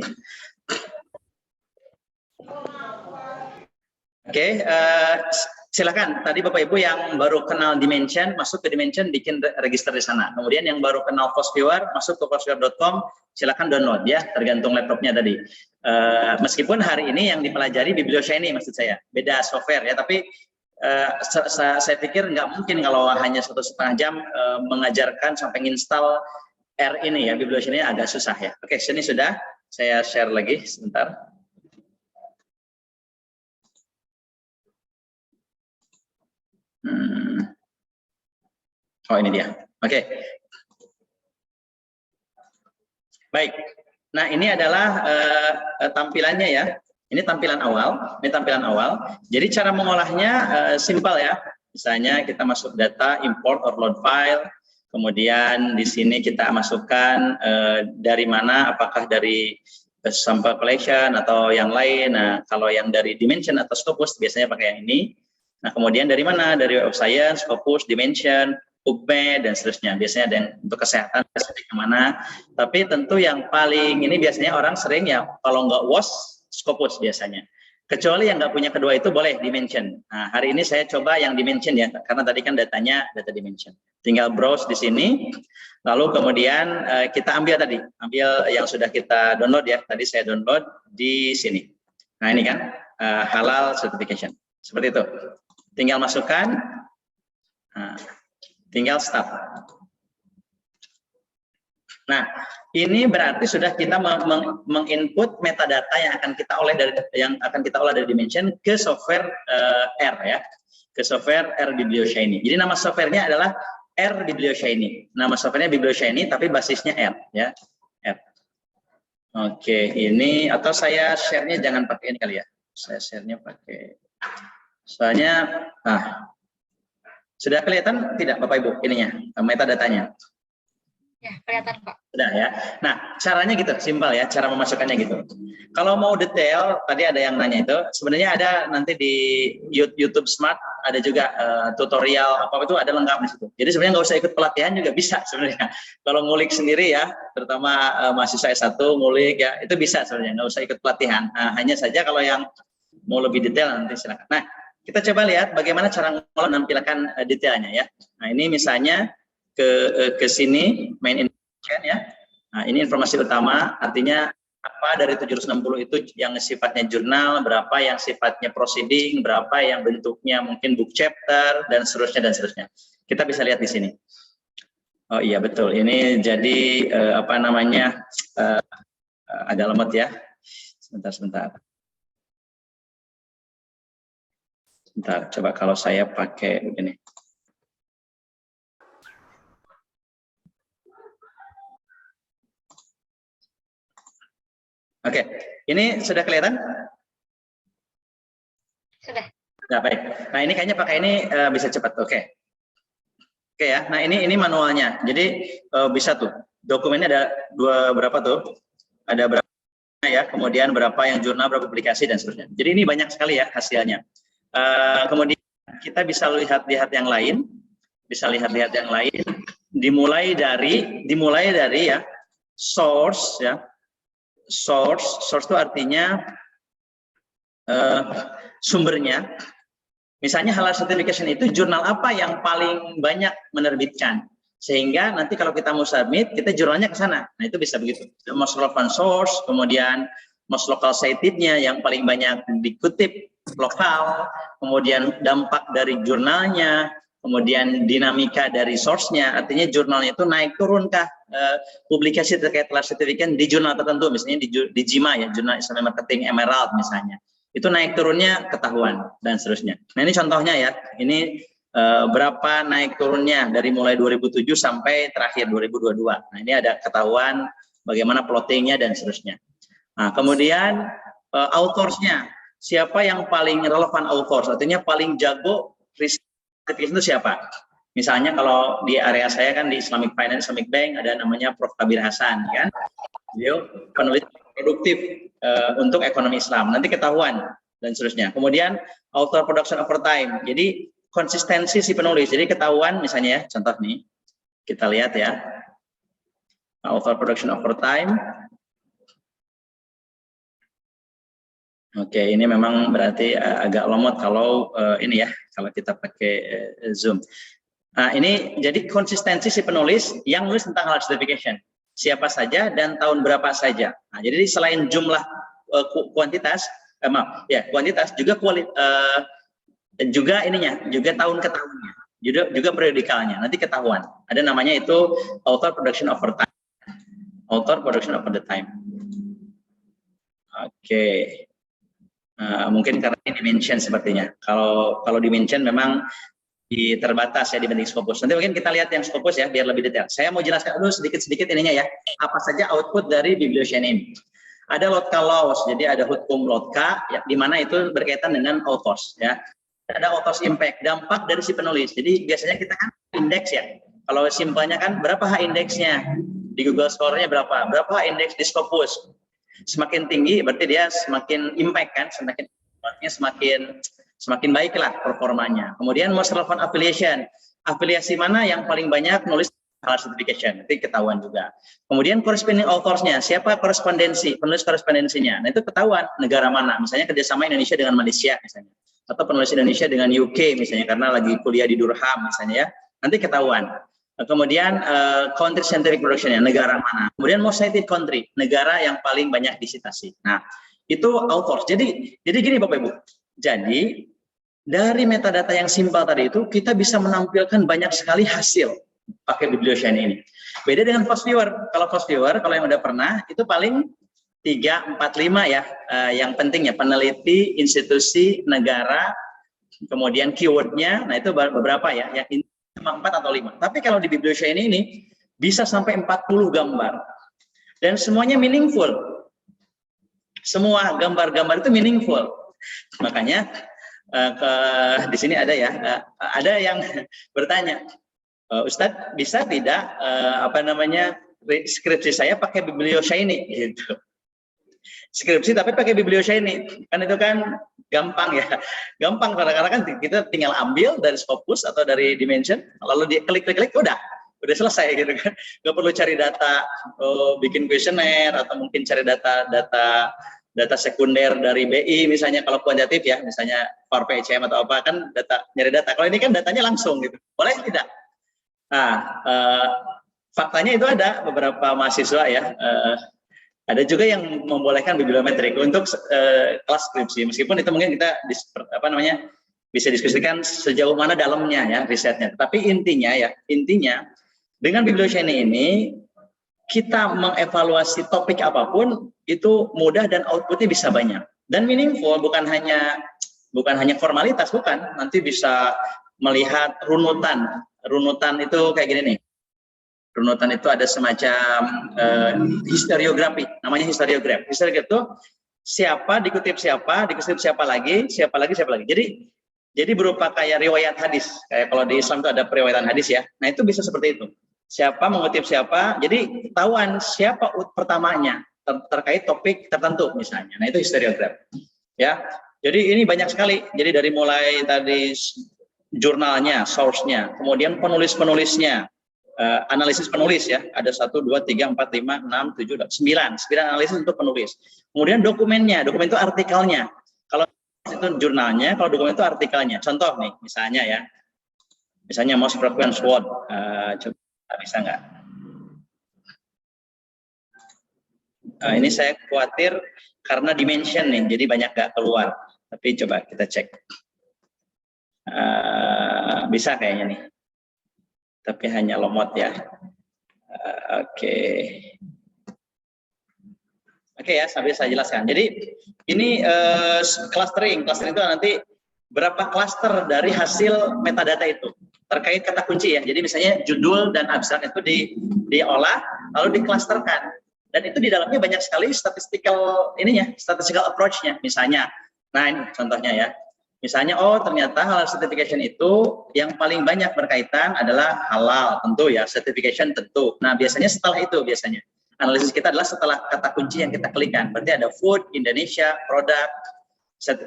Oke, silakan. Tadi Bapak Ibu yang baru kenal Dimension, masuk ke Dimension, bikin register di sana. Kemudian yang baru kenal FastViewer, masuk ke fastviewer.com, silakan download ya, tergantung laptopnya tadi. Meskipun hari ini yang dipelajari BiblioShiny maksud saya, beda software ya, tapi saya pikir nggak mungkin kalau hanya 1,5 jam mengajarkan sampai install R ini ya, BiblioShiny agak susah ya. Oke, sini sudah, saya share lagi sebentar. Oh ini dia. Oke. Baik. Nah ini adalah tampilannya ya. Ini tampilan awal. Ini tampilan awal. Jadi cara mengolahnya simpel ya. Misalnya kita masuk data, import or load file. Kemudian di sini kita masukkan dari mana, apakah dari sample collection atau yang lain. Nah kalau yang dari Dimension atau Scopus biasanya pakai yang ini. Nah kemudian dari mana? Dari Web of Science, Scopus, Dimension, PubMed dan seterusnya. Biasanya ada yang untuk kesehatan spesifik kemana. Tapi tentu yang paling ini biasanya orang sering ya kalau nggak WOS, Scopus biasanya. Kecuali yang nggak punya kedua itu boleh dimension. Nah, hari ini saya coba yang dimension ya, karena tadi kan datanya data dimension. Tinggal browse di sini, lalu kemudian kita ambil yang sudah kita download ya. Tadi saya download di sini. Nah ini kan halal certification, seperti itu. Tinggal masukkan, tinggal start. Nah, ini berarti sudah kita menginput metadata yang akan kita olah dari Dimension ke software R ya, ke software R BiblioShiny. Jadi nama softwarenya adalah R BiblioShiny. Nama softwarenya BiblioShiny tapi basisnya R ya. R. Oke, ini atau saya share-nya jangan pakai ini kali ya. Saya share-nya pakai. Soalnya sudah kelihatan tidak Bapak Ibu ininya, metadatanya? Ya, kelihatan Pak. Sudah ya. Nah, caranya gitu, simpel ya, cara memasukkannya gitu. Kalau mau detail, tadi ada yang nanya itu, sebenarnya ada nanti di YouTube Smart, ada juga tutorial, apa itu ada lengkap di situ. Jadi sebenarnya nggak usah ikut pelatihan juga bisa sebenarnya. Kalau ngulik sendiri ya, terutama mahasiswa S1 ngulik ya, itu bisa sebenarnya, nggak usah ikut pelatihan. Nah, hanya saja kalau yang mau lebih detail nanti silakan. Nah, kita coba lihat bagaimana cara menampilkan detailnya ya. Nah, ini misalnya ke sini main information ya. Nah, ini informasi utama, artinya apa dari 760 itu yang sifatnya jurnal, berapa yang sifatnya proceeding, berapa yang bentuknya mungkin book chapter dan seterusnya dan seterusnya. Kita bisa lihat di sini. Oh iya betul. Ini jadi agak lemot ya. Sebentar. Coba kalau saya pakai begini. Oke, ini sudah kelihatan? Sudah. Nah, baik. Nah, ini kayaknya pakai ini bisa cepat. Oke ya. Nah, ini manualnya. Jadi bisa tuh. Dokumennya ada berapa tuh? Ada berapa ya? Kemudian berapa yang jurnal, berapa publikasi dan seterusnya. Jadi ini banyak sekali ya hasilnya. Kemudian kita bisa lihat yang lain. Dimulai dari ya source ya. Source itu artinya sumbernya. Misalnya halal certification itu jurnal apa yang paling banyak menerbitkan, sehingga nanti kalau kita mau submit kita jurnalnya ke sana. Nah itu bisa begitu. Most relevant source, kemudian most local cited-nya yang paling banyak dikutip lokal, kemudian dampak dari jurnalnya, kemudian dinamika dari source-nya, artinya jurnalnya itu naik turunkah publikasi terkait halal certification di jurnal tertentu, misalnya di JIMA ya, Jurnal Islamic Marketing Emerald misalnya, itu naik turunnya ketahuan dan seterusnya. Nah ini contohnya ya, ini berapa naik turunnya dari mulai 2007 sampai terakhir 2022. Nah ini ada ketahuan bagaimana plottingnya dan seterusnya. Nah kemudian authors-nya, siapa yang paling relevan authors, artinya paling jago riset itu siapa? Misalnya kalau di area saya kan di Islamic Finance, Islamic Bank ada namanya Prof. Kabir Hasan kan, beliau penulis produktif untuk ekonomi Islam, nanti ketahuan dan seterusnya. Kemudian author production over time, jadi konsistensi si penulis, jadi ketahuan misalnya ya, contoh nih, kita lihat ya, author production over time. Oke, ini memang berarti agak lemot kalau ini ya, kalau kita pakai Zoom. Nah, ini jadi konsistensi si penulis yang nulis tentang halal certification. Siapa saja dan tahun berapa saja. Nah, jadi selain jumlah kuantitas, kuantitas juga juga ininya, juga tahun ke tahunnya, juga periodikalnya. Nanti ketahuan. Ada namanya itu author production over time. Author production over the time. Oke. Mungkin karena ini dimension sepertinya. Kalau dimension memang terbatas ya dibanding Scopus. Nanti mungkin kita lihat yang Scopus ya biar lebih detail. Saya mau jelaskan dulu sedikit-sedikit ininya ya. Apa saja output dari BiblioShiny ini. Ada Lotka Laws, jadi ada hukum Lotka ya, di mana itu berkaitan dengan authors ya. Ada authors impact, dampak dari si penulis. Jadi biasanya kita kan indeks ya. Kalau simpelnya kan berapa H-indeksnya di Google Scholar-nya berapa? Berapa H-indeks di Scopus? Semakin tinggi berarti dia semakin impact kan, semakin baiklah performanya. Kemudian most relevant affiliation, afiliasi mana yang paling banyak nulis halal certification, nanti ketahuan juga. Kemudian corresponding authors-nya, siapa penulis korespondensinya. Nah itu ketahuan negara mana, misalnya kerjasama Indonesia dengan Malaysia misalnya, atau penulis Indonesia dengan UK misalnya karena lagi kuliah di Durham misalnya ya, nanti ketahuan. Kemudian country scientific production-nya, negara mana. Kemudian most cited country, negara yang paling banyak disitasi. Nah itu authors. Jadi gini Bapak Ibu. Jadi dari metadata yang simpel tadi itu kita bisa menampilkan banyak sekali hasil pakai biblioshine ini. Beda dengan fast viewer. Kalau fast viewer, kalau yang udah pernah, itu paling 3, 4, 5 ya. Yang penting ya, peneliti, institusi, negara, kemudian keywordnya, nah itu beberapa ya. Yang cuma 4 atau 5. Tapi kalau di biblioshine ini, bisa sampai 40 gambar. Dan semuanya meaningful. Semua gambar-gambar itu meaningful. Makanya, di sini ada ya, ada yang bertanya, Ustadz bisa tidak skripsi saya pakai biblioshine gitu. Skripsi tapi pakai biblioshine kan itu kan gampang ya, gampang karena kan kita tinggal ambil dari Scopus atau dari Dimension lalu dia klik udah selesai gitu kan, nggak perlu cari data, bikin kuesioner atau mungkin cari data sekunder dari BI misalnya kalau kuantitatif ya, misalnya Power PCM atau apa kan nyari data. Kalau ini kan datanya langsung gitu, boleh tidak? Nah, faktanya itu ada beberapa mahasiswa ya, ada juga yang membolehkan bibliometrik untuk kelas skripsi, meskipun itu mungkin kita bisa diskusikan sejauh mana dalamnya ya risetnya. Tapi intinya dengan biblioshine ini kita mengevaluasi topik apapun itu mudah dan outputnya bisa banyak dan meaningful, bukan hanya formalitas, bukan, nanti bisa melihat runutan itu kayak gini nih. Runutan itu ada semacam historiografi, namanya historiograf. Historiograf itu siapa dikutip siapa lagi. Jadi berupa kayak riwayat hadis. Kayak kalau di Islam itu ada periwayatan hadis ya. Nah itu bisa seperti itu. Siapa mengutip siapa, jadi ketahuan siapa pertamanya terkait topik tertentu misalnya. Nah itu historiograf. Ya, jadi ini banyak sekali. Jadi dari mulai tadi jurnalnya, source-nya, kemudian penulis-penulisnya, analisis penulis ya, ada 1, 2, 3, 4, 5, 6, 7, 9 analisis untuk penulis. Kemudian dokumennya, dokumen itu artikelnya. Kalau itu jurnalnya, kalau dokumen itu artikelnya. Contoh nih, misalnya most frequent word, coba bisa nggak? Ini saya khawatir karena dimension nih, jadi banyak nggak keluar. Tapi coba kita cek. Bisa kayaknya nih. Tapi hanya lomot ya. Oke ya, sambil saya jelaskan. Jadi ini clustering itu nanti berapa cluster dari hasil metadata itu terkait kata kunci ya. Jadi misalnya judul dan abstrak itu diolah lalu diklasterkan, dan itu di dalamnya banyak sekali statistical approach-nya. Misalnya, nah ini contohnya ya. Misalnya, ternyata halal certification itu yang paling banyak berkaitan adalah halal, tentu ya, certification tentu. Nah, biasanya setelah itu, analisis kita adalah setelah kata kunci yang kita klikkan. Berarti ada food, Indonesia, produk.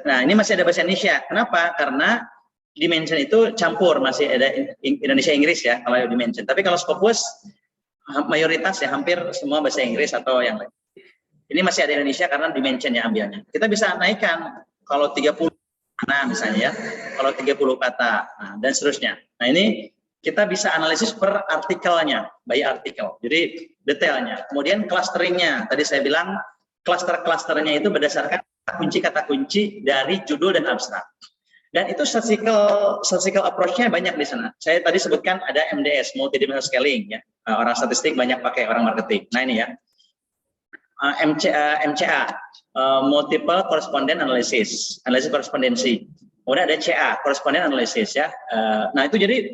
Nah, ini masih ada bahasa Indonesia. Kenapa? Karena dimension itu campur, masih ada Indonesia Inggris ya, kalau dimension. Tapi kalau Scopus, mayoritas ya, hampir semua bahasa Inggris atau yang lain. Ini masih ada Indonesia karena dimension ya ambilnya. Kita bisa naikkan kalau 30 misalnya ya, kalau 30 kata, dan seterusnya. Nah ini kita bisa analisis per artikelnya, by artikel, jadi detailnya. Kemudian clusteringnya, tadi saya bilang clusternya itu berdasarkan kata kunci dari judul dan abstrak. Dan itu statistical approach-nya banyak di sana. Saya tadi sebutkan ada MDS, multidimensional scaling ya. Orang statistik banyak pakai, orang marketing. Nah ini ya. MCA, multiple correspondent analysis, analisis korespondensi. Kemudian ada CA, correspondent analysis ya. Nah itu jadi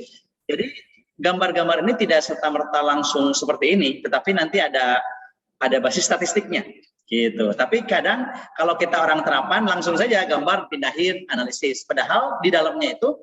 gambar-gambar ini tidak serta-merta langsung seperti ini, tetapi nanti ada basis statistiknya gitu. Tapi kadang kalau kita orang terapan langsung saja gambar pindahin analisis, padahal di dalamnya itu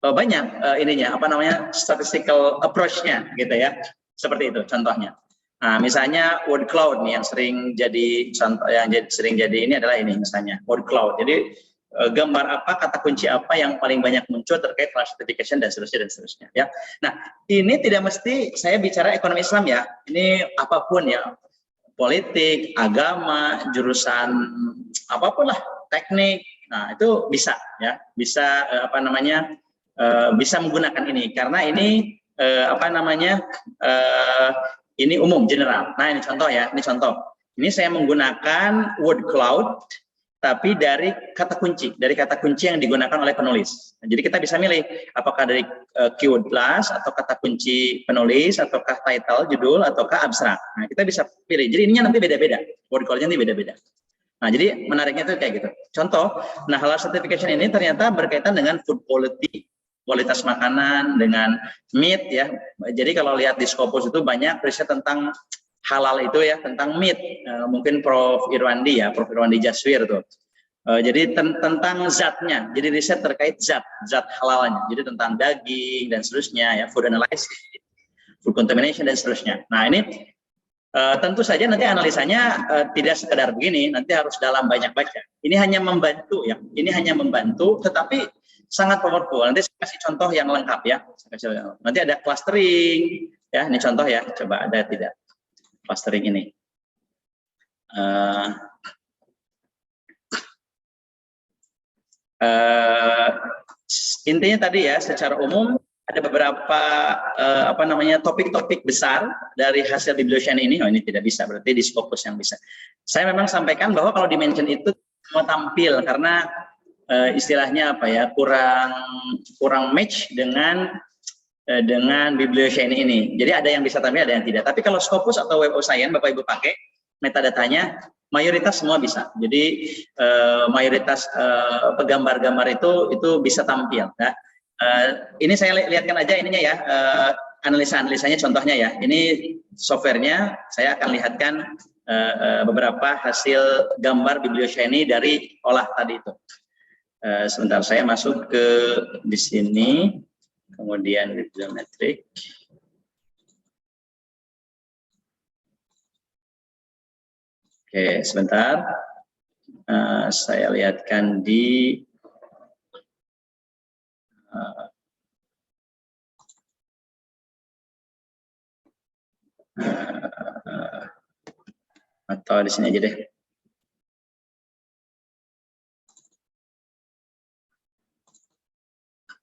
banyak statistical approach-nya gitu ya. Seperti itu contohnya. Nah, misalnya word cloud nih yang sering jadi contoh, sering jadi ini adalah ini misalnya word cloud. Jadi gambar apa, kata kunci apa yang paling banyak muncul terkait flash certification dan seterusnya ya. Nah, ini tidak mesti saya bicara ekonomi Islam ya. Ini apapun ya, politik, agama, jurusan apapun lah, teknik. Nah, itu bisa ya, bisa bisa menggunakan ini karena ini ini umum general. Nah, ini contoh ya, ini contoh. Ini saya menggunakan word cloud tapi dari kata kunci yang digunakan oleh penulis. Nah, jadi kita bisa milih apakah dari keyword plus atau kata kunci penulis ataukah title judul ataukah abstrak. Nah, kita bisa pilih. Jadi ininya nanti beda-beda. Word cloud-nya nanti beda-beda. Nah, jadi menariknya itu kayak gitu. Contoh, nah halal certification ini ternyata berkaitan dengan food quality, kualitas makanan, dengan meat ya. Jadi kalau lihat di Scopus itu banyak riset tentang halal itu ya, tentang meat. Mungkin Prof. Irwandi Jaswir tuh. Jadi tentang zatnya, jadi riset terkait zat halalnya. Jadi tentang daging dan seterusnya ya, food analysis, food contamination dan seterusnya. Nah, ini tentu saja nanti analisanya tidak sekedar begini, nanti harus dalam banyak baca. Ini hanya membantu ya, tetapi sangat powerful. Nanti saya kasih contoh yang lengkap ya. Nanti ada clustering ya, ini contoh ya. Coba ada tidak clustering ini. Intinya tadi ya, secara umum ada beberapa topik-topik besar dari hasil biblioshare ini. Oh, ini tidak bisa, berarti di Scopus yang bisa. Saya memang sampaikan bahwa kalau dimension itu mau tampil karena istilahnya apa ya, kurang match dengan biblioshare ini. Jadi ada yang bisa tampil, ada yang tidak. Tapi kalau Scopus atau Web of Science Bapak Ibu pakai metadatanya, mayoritas semua bisa. Jadi mayoritas pegambar-gambar itu bisa tampil. Ya. Ini saya lihatkan aja ininya ya, analisa-analisanya contohnya ya. Ini softwarenya, saya akan lihatkan beberapa hasil gambar biblioshare ini dari olah tadi itu. Sebentar, saya masuk ke di sini, kemudian bibliometrik. Oke, sebentar. Saya lihatkan di atau di sini aja deh.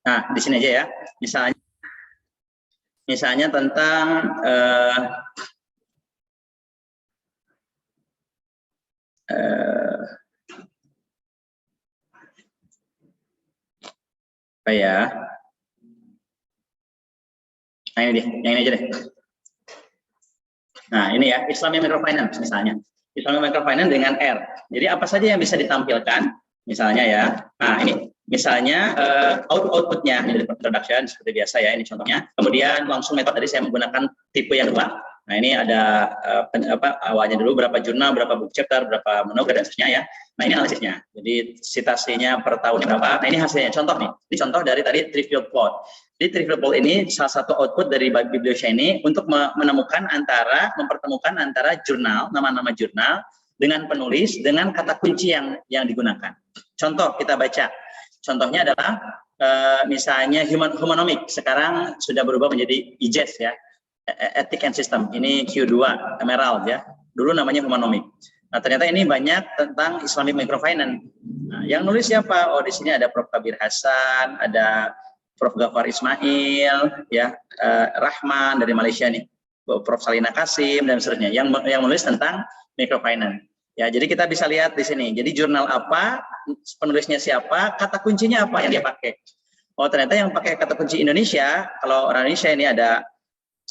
Nah, di sini aja ya. Misalnya tentang apa ya? Nah, ini deh, yang ini aja deh. Nah, ini ya, Islamic Microfinance misalnya. Islamic Microfinance dengan R. Jadi apa saja yang bisa ditampilkan? Misalnya ya. Nah, ini misalnya outputnya ini dari production seperti biasa ya, ini contohnya. Kemudian langsung metode tadi saya menggunakan tipe yang kedua. Nah, ini ada awalnya dulu berapa jurnal, berapa book chapter, berapa monograf dan seterusnya ya. Nah, ini analisisnya. Jadi citasinya per tahun berapa. Nah, ini hasilnya. Contoh nih. Ini contoh dari tadi trivial plot. Di trivial plot ini salah satu output dari biblioshare ini untuk mempertemukan antara jurnal, nama-nama jurnal dengan penulis dengan kata kunci yang digunakan. Contoh kita baca. Contohnya adalah misalnya humanomic, sekarang sudah berubah menjadi IJES ya, Ethic and System. Ini Q2 Emerald ya. Dulu namanya humanomic. Nah, ternyata ini banyak tentang Islamic Microfinance. Nah, yang nulis siapa? Oh, di sini ada Prof. Kabir Hasan, ada Prof. Ghaffar Ismail, ya, Rahman dari Malaysia nih, Prof. Salina Kasim dan seterusnya. Yang menulis tentang microfinance. Ya, jadi kita bisa lihat di sini. Jadi jurnal apa, penulisnya siapa, kata kuncinya apa yang dia pakai. Oh, ternyata yang pakai kata kunci Indonesia, kalau orang Indonesia ini ada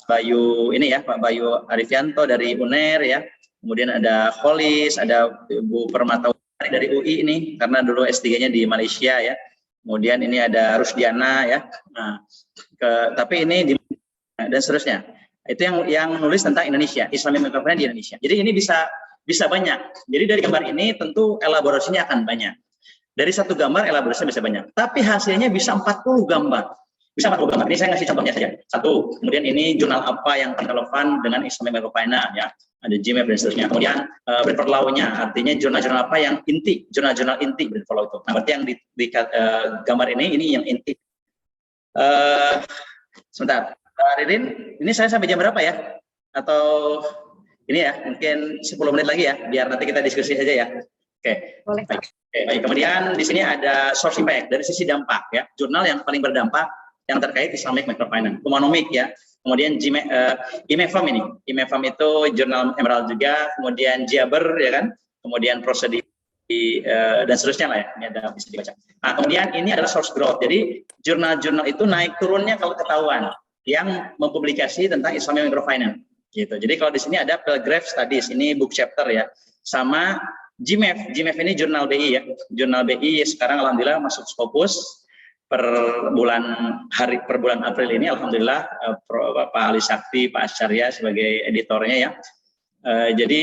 Bayu ini ya, Pak Bayu Arifianto dari UNER ya. Kemudian ada Kholis, ada Bu Permata dari UI ini karena dulu S3-nya di Malaysia ya. Kemudian ini ada Rusdiana ya. Nah, tapi ini dan seterusnya. Itu yang nulis tentang Indonesia, Islamic Microfinance di Indonesia. Jadi ini bisa banyak. Jadi dari gambar ini tentu elaborasinya akan banyak. Dari satu gambar elaborasinya bisa banyak. Tapi hasilnya bisa 40 gambar. Bisa 40 gambar. Ini saya ngasih contohnya saja. Satu, kemudian ini jurnal apa yang relevan dengan Islamic Microfinance ya. ada GMAP dan seterusnya. Kemudian Bradford Law-nya, artinya jurnal-jurnal apa yang inti, jurnal-jurnal inti Bradford Law itu. Nah, berarti yang di gambar ini yang inti. Sebentar, Ririn, ini saya sampai jam berapa ya? Atau ini ya, mungkin 10 menit lagi ya, biar nanti kita diskusi saja ya. Oke. Boleh. Baik. Kemudian di sini ada source impact dari sisi dampak ya, jurnal yang paling berdampak yang terkait Islamic Microfinance, Umanomic ya. Kemudian IMEFAM ini, IMEFAM itu jurnal Emerald juga, kemudian Jaber ya kan, kemudian Prosedur dan seterusnya lah ya, ini ada bisa dibaca. Nah, kemudian ini adalah source growth, jadi jurnal-jurnal itu naik turunnya kalau ketahuan yang mempublikasi tentang Islamic Microfinance gitu. Jadi kalau di sini ada Pilgrave Studies, ini book chapter ya, sama GMAF. GMAF ini jurnal BI ya, jurnal BI sekarang alhamdulillah masuk Scopus. Per bulan April ini alhamdulillah Pak Ali Sakti, Pak Asyarya sebagai editornya ya. Jadi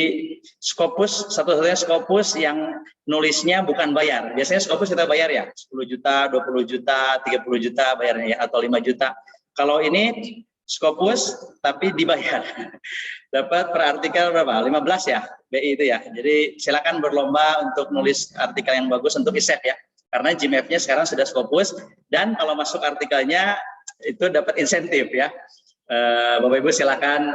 Scopus satu-satunya Scopus yang nulisnya bukan bayar. Biasanya Scopus kita bayar ya, 10 juta, 20 juta, 30 juta bayarnya ya, atau 5 juta. Kalau ini Scopus tapi dibayar. Dapat per artikel berapa? 15 ya, BI itu ya. Jadi silakan berlomba untuk nulis artikel yang bagus untuk ISEP ya. Karena GMAF-nya sekarang sudah Scopus, dan kalau masuk artikelnya itu dapat insentif ya. Bapak Ibu silakan.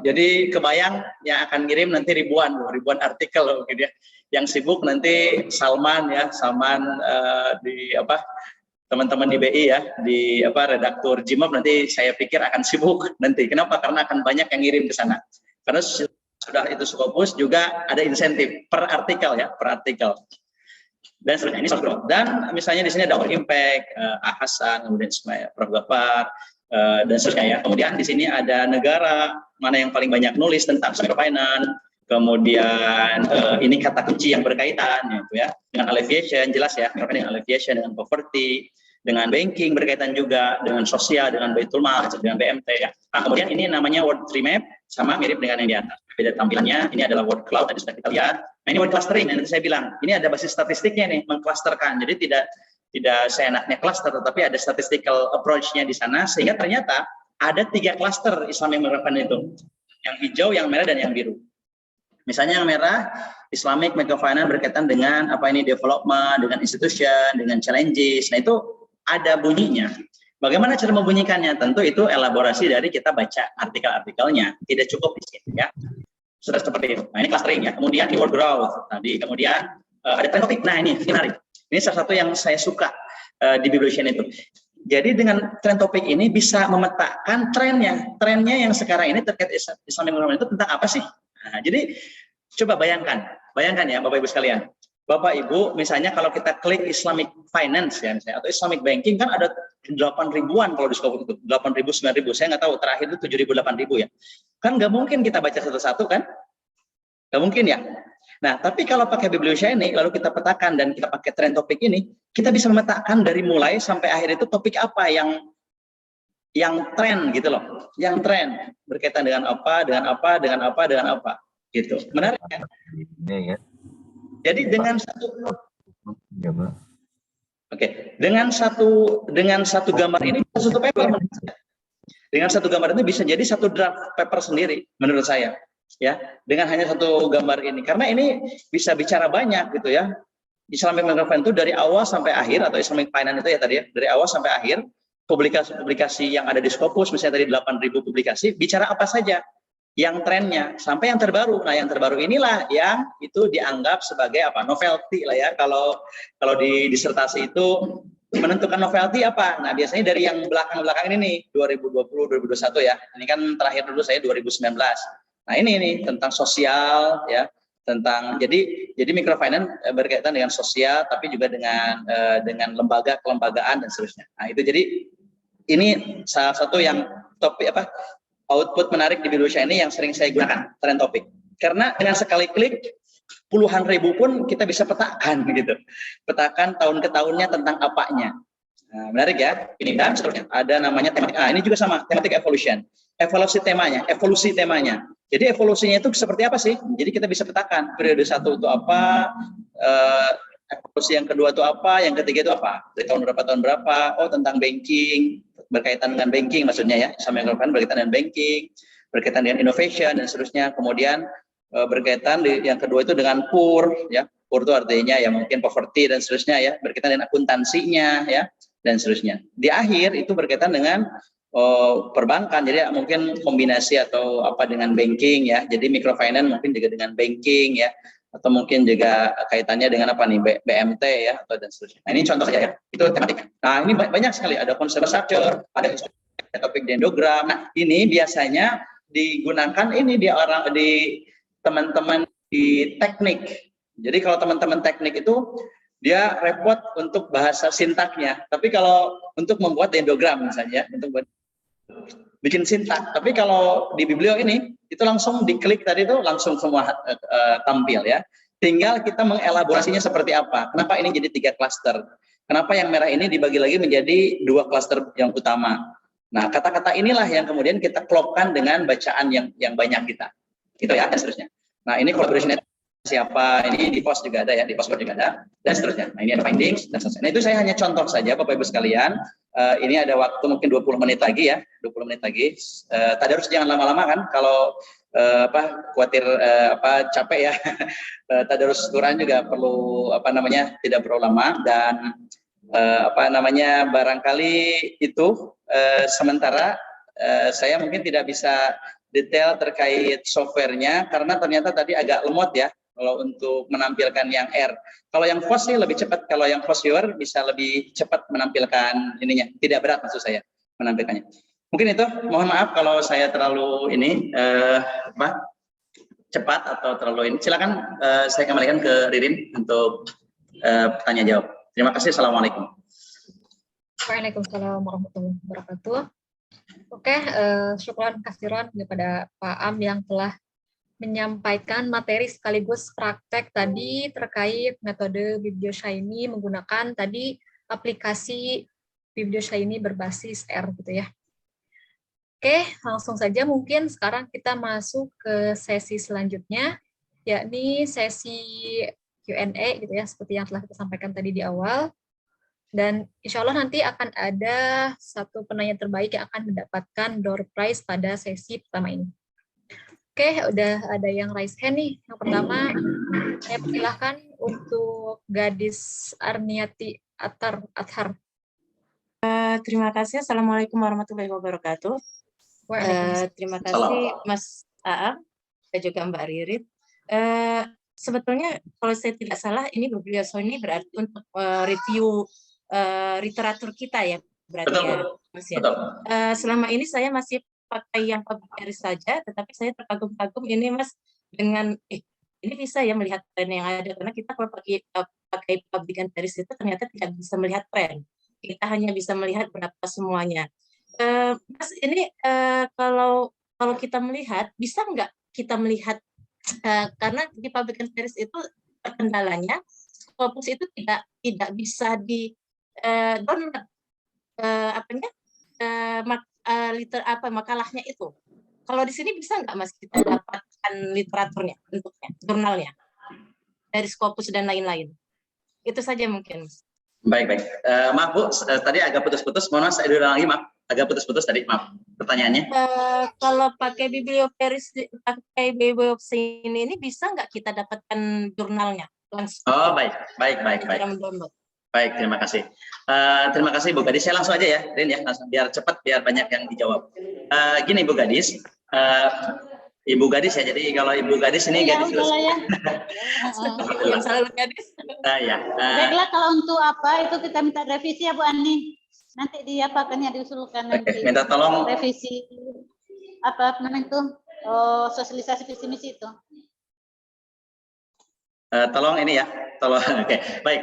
Jadi kebayang yang akan ngirim nanti ribuan artikel gitu ya. Yang sibuk nanti Salman ya, di apa? Teman-teman di BI ya, di apa redaktur GMAF nanti saya pikir akan sibuk nanti. Kenapa? Karena akan banyak yang ngirim ke sana. Karena sudah itu Scopus juga ada insentif per artikel ya, per artikel. Dan seterusnya ini source growth. Dan misalnya di sini ada Impact, Hasan, kemudian Ismail, Prof. Gafar, dan seterusnya ya. Kemudian di sini ada negara mana yang paling banyak nulis tentang microfinance. Kemudian ini kata kunci yang berkaitan gitu ya, dengan alleviation jelas ya, dengan alleviation, dengan poverty, dengan banking berkaitan juga, dengan sosial, dengan Baitul Mal, dengan BMT ya. Nah, kemudian ini namanya Word Tree Map, sama mirip dengan yang di atas. Beda tampilannya, ini adalah word cloud tadi sudah kita lihat. Nah, ini word clustering, nanti saya bilang, ini ada basis statistiknya nih, mengclusterkan. Jadi tidak seenaknya cluster, tetapi ada statistical approach-nya di sana, sehingga ternyata ada 3 cluster Islamic Microfinance itu, yang hijau, yang merah, dan yang biru. Misalnya yang merah, Islamic Microfinance berkaitan dengan apa ini development, dengan institution, dengan challenges. Nah itu ada bunyinya. Bagaimana cara membunyikannya? Tentu itu elaborasi dari kita baca artikel-artikelnya. Tidak cukup di sini ya. Sudah seperti itu. Nah ini clustering ya. Kemudian keyword growth tadi. Kemudian ada trend topik. Nah ini menarik. Ini salah satu yang saya suka di Bibliation itu. Jadi dengan trend topik ini bisa memetakan trennya. Trennya yang sekarang ini terkait Islamic Microfinance itu tentang apa sih? Nah, jadi coba bayangkan ya Bapak Ibu sekalian. Bapak Ibu, misalnya kalau kita klik Islamic Finance ya misalnya, atau Islamic Banking kan ada 8.000-an kalau di Scopus itu, 8.000, 9.000, saya nggak tahu terakhir itu 7.000, 8.000 ya. Kan nggak mungkin kita baca satu-satu kan? Nggak mungkin ya. Nah, tapi kalau pakai Bibliosha ini, lalu kita petakan dan kita pakai trend topik ini, kita bisa memetakan dari mulai sampai akhir itu topik apa yang tren gitu loh, yang tren berkaitan dengan apa, gitu. Menarik kan? Ya. Jadi dengan satu gambar ini satu paper, dengan satu gambar ini bisa jadi satu draft paper sendiri menurut saya ya, dengan hanya satu gambar ini, karena ini bisa bicara banyak gitu ya. Islamic Microfinance itu dari awal sampai akhir, atau Islamic Finance itu ya tadi ya, dari awal sampai akhir publikasi-publikasi yang ada di Scopus misalnya tadi 8.000 publikasi bicara apa saja yang trennya sampai yang terbaru. Nah, yang terbaru inilah yang itu dianggap sebagai apa? Novelty lah ya. Kalau di disertasi itu menentukan novelty apa? Nah, biasanya dari yang belakang-belakang ini nih, 2020, 2021 ya. Ini kan terakhir dulu saya 2019. Nah, ini nih tentang sosial ya, tentang jadi microfinance berkaitan dengan sosial tapi juga dengan lembaga kelembagaan dan seterusnya. Nah, itu jadi ini salah satu yang topik apa? Output menarik di Bibliosha ini yang sering saya gunakan, trend topik. Karena dengan sekali klik puluhan ribu pun kita bisa petakan gitu. Petakan tahun ke tahunnya tentang apanya. Nah, menarik ya. Ini dan seterusnya. Ada namanya tematik. Ini juga sama, thematic evolution. Evolusi temanya. Jadi evolusinya itu seperti apa sih? Jadi kita bisa petakan periode 1 itu apa, evolusi yang kedua itu apa, yang ketiga itu apa. Dari tahun berapa, oh tentang banking, berkaitan dengan banking maksudnya ya, sama yang berkaitan dengan banking. berkaitan dengan innovation dan seterusnya. Kemudian berkaitan yang kedua itu dengan poor, ya. Poor itu artinya ya mungkin poverty dan seterusnya, ya, berkaitan dengan akuntansinya, ya, dan seterusnya. Di akhir itu berkaitan dengan perbankan, jadi mungkin kombinasi atau apa dengan banking, ya. Jadi microfinance mungkin juga dengan banking, ya, atau mungkin juga kaitannya dengan apa nih, BMT, ya, atau dan seterusnya. Nah, ini contoh saja, ya, itu tematik. Nah, ini banyak sekali, ada consumer structure, ada topik dendrogram. Nah, ini biasanya digunakan ini di teman-teman di teknik. Jadi kalau teman-teman teknik itu dia repot untuk bahasa sintaknya. Tapi kalau untuk membuat dendrogram misalnya, untuk bikin sintak. Tapi kalau di Biblio ini itu langsung diklik tadi itu langsung semua tampil, ya. Tinggal kita mengelaborasinya seperti apa. Kenapa ini jadi 3 klaster? Kenapa yang merah ini dibagi lagi menjadi 2 klaster yang utama? Nah, kata-kata inilah yang kemudian kita klopkan dengan bacaan yang banyak kita. Gitu, ya, dan seterusnya. Nah, ini collaboration siapa, ini di post juga ada, ya, di post juga ada, dan seterusnya. Nah, ini ada findings dan seterusnya. Nah, itu saya hanya contoh saja, Bapak Ibu sekalian. Ini ada waktu mungkin 20 menit lagi, ya, 20 menit lagi. Tadarus jangan lama-lama kan, kalau khawatir capek, ya. Tadarus Quran juga perlu tidak perlu lama, dan barangkali itu sementara saya mungkin tidak bisa detail terkait softwarenya karena ternyata tadi agak lemot, ya, kalau untuk menampilkan yang R. Kalau yang FOSS sih lebih cepat, kalau yang FOSS Viewer bisa lebih cepat menampilkan ininya, tidak berat maksud saya menampilkannya. Mungkin itu, mohon maaf kalau saya terlalu cepat atau terlalu ini. Silakan saya kembalikan ke Ririn untuk tanya jawab. Terima kasih. Assalamualaikum. Waalaikumsalam warahmatullahi wabarakatuh. Oke, syukran kasiran kepada Pak Am yang telah menyampaikan materi sekaligus praktek tadi terkait metode BiblioShiny menggunakan tadi aplikasi BiblioShiny berbasis R gitu, ya. Oke, langsung saja mungkin sekarang kita masuk ke sesi selanjutnya, yakni sesi Q&A gitu, ya, seperti yang telah kita sampaikan tadi di awal. Dan insya Allah nanti akan ada satu penanya terbaik yang akan mendapatkan door prize pada sesi pertama ini. Oke, udah ada yang raise hand nih. Yang pertama, saya persilahkan untuk Gadis Arniati Athar. Terima kasih. Assalamualaikum warahmatullahi wabarakatuh. Terima kasih Mas Aam dan juga Mbak Ririn. Sebetulnya kalau saya tidak salah ini BiblioShiny berarti untuk review literatur kita, ya, berarti. Betul, ya, Mas, ya. Selama ini saya masih pakai yang public series saja, tetapi saya terkagum-kagum ini, Mas, dengan ini bisa ya melihat tren yang ada, karena kita kalau pakai public series itu ternyata tidak bisa melihat tren, kita hanya bisa melihat berapa semuanya. Mas, ini kalau kita melihat, bisa nggak kita melihat, karena di public series itu kendalanya Scopus itu tidak bisa di download makalahnya itu. Kalau di sini bisa nggak, Mas, kita dapatkan literaturnya, bentuknya, jurnalnya dari Scopus dan lain-lain? Itu saja mungkin, Mas. Baik. Maaf Bu, tadi agak putus-putus. Mohon maaf, saya ulang lagi, maaf. Agak putus-putus tadi, maaf. Pertanyaannya? Kalau pakai BiblioShiny ini bisa nggak kita dapatkan jurnalnya langsung? Oh, baik. Baik, terima kasih. Terima kasih Bu Gadis. Saya langsung aja, ya, Rin, ya, langsung biar cepat, biar banyak yang dijawab. Gini Bu Gadis, Ibu Gadis, ya. Jadi kalau Ibu Gadis ini ya, Gadis udahlah, ya. Yang selalu Gadis. Ya. Baiklah, kalau untuk apa itu kita minta revisi, ya Bu Ani. Nanti diusulkan nanti. Minta tolong revisi apa namanya itu, sosialisasi visi misi itu. Tolong ini, ya, tolong. Oke, baik.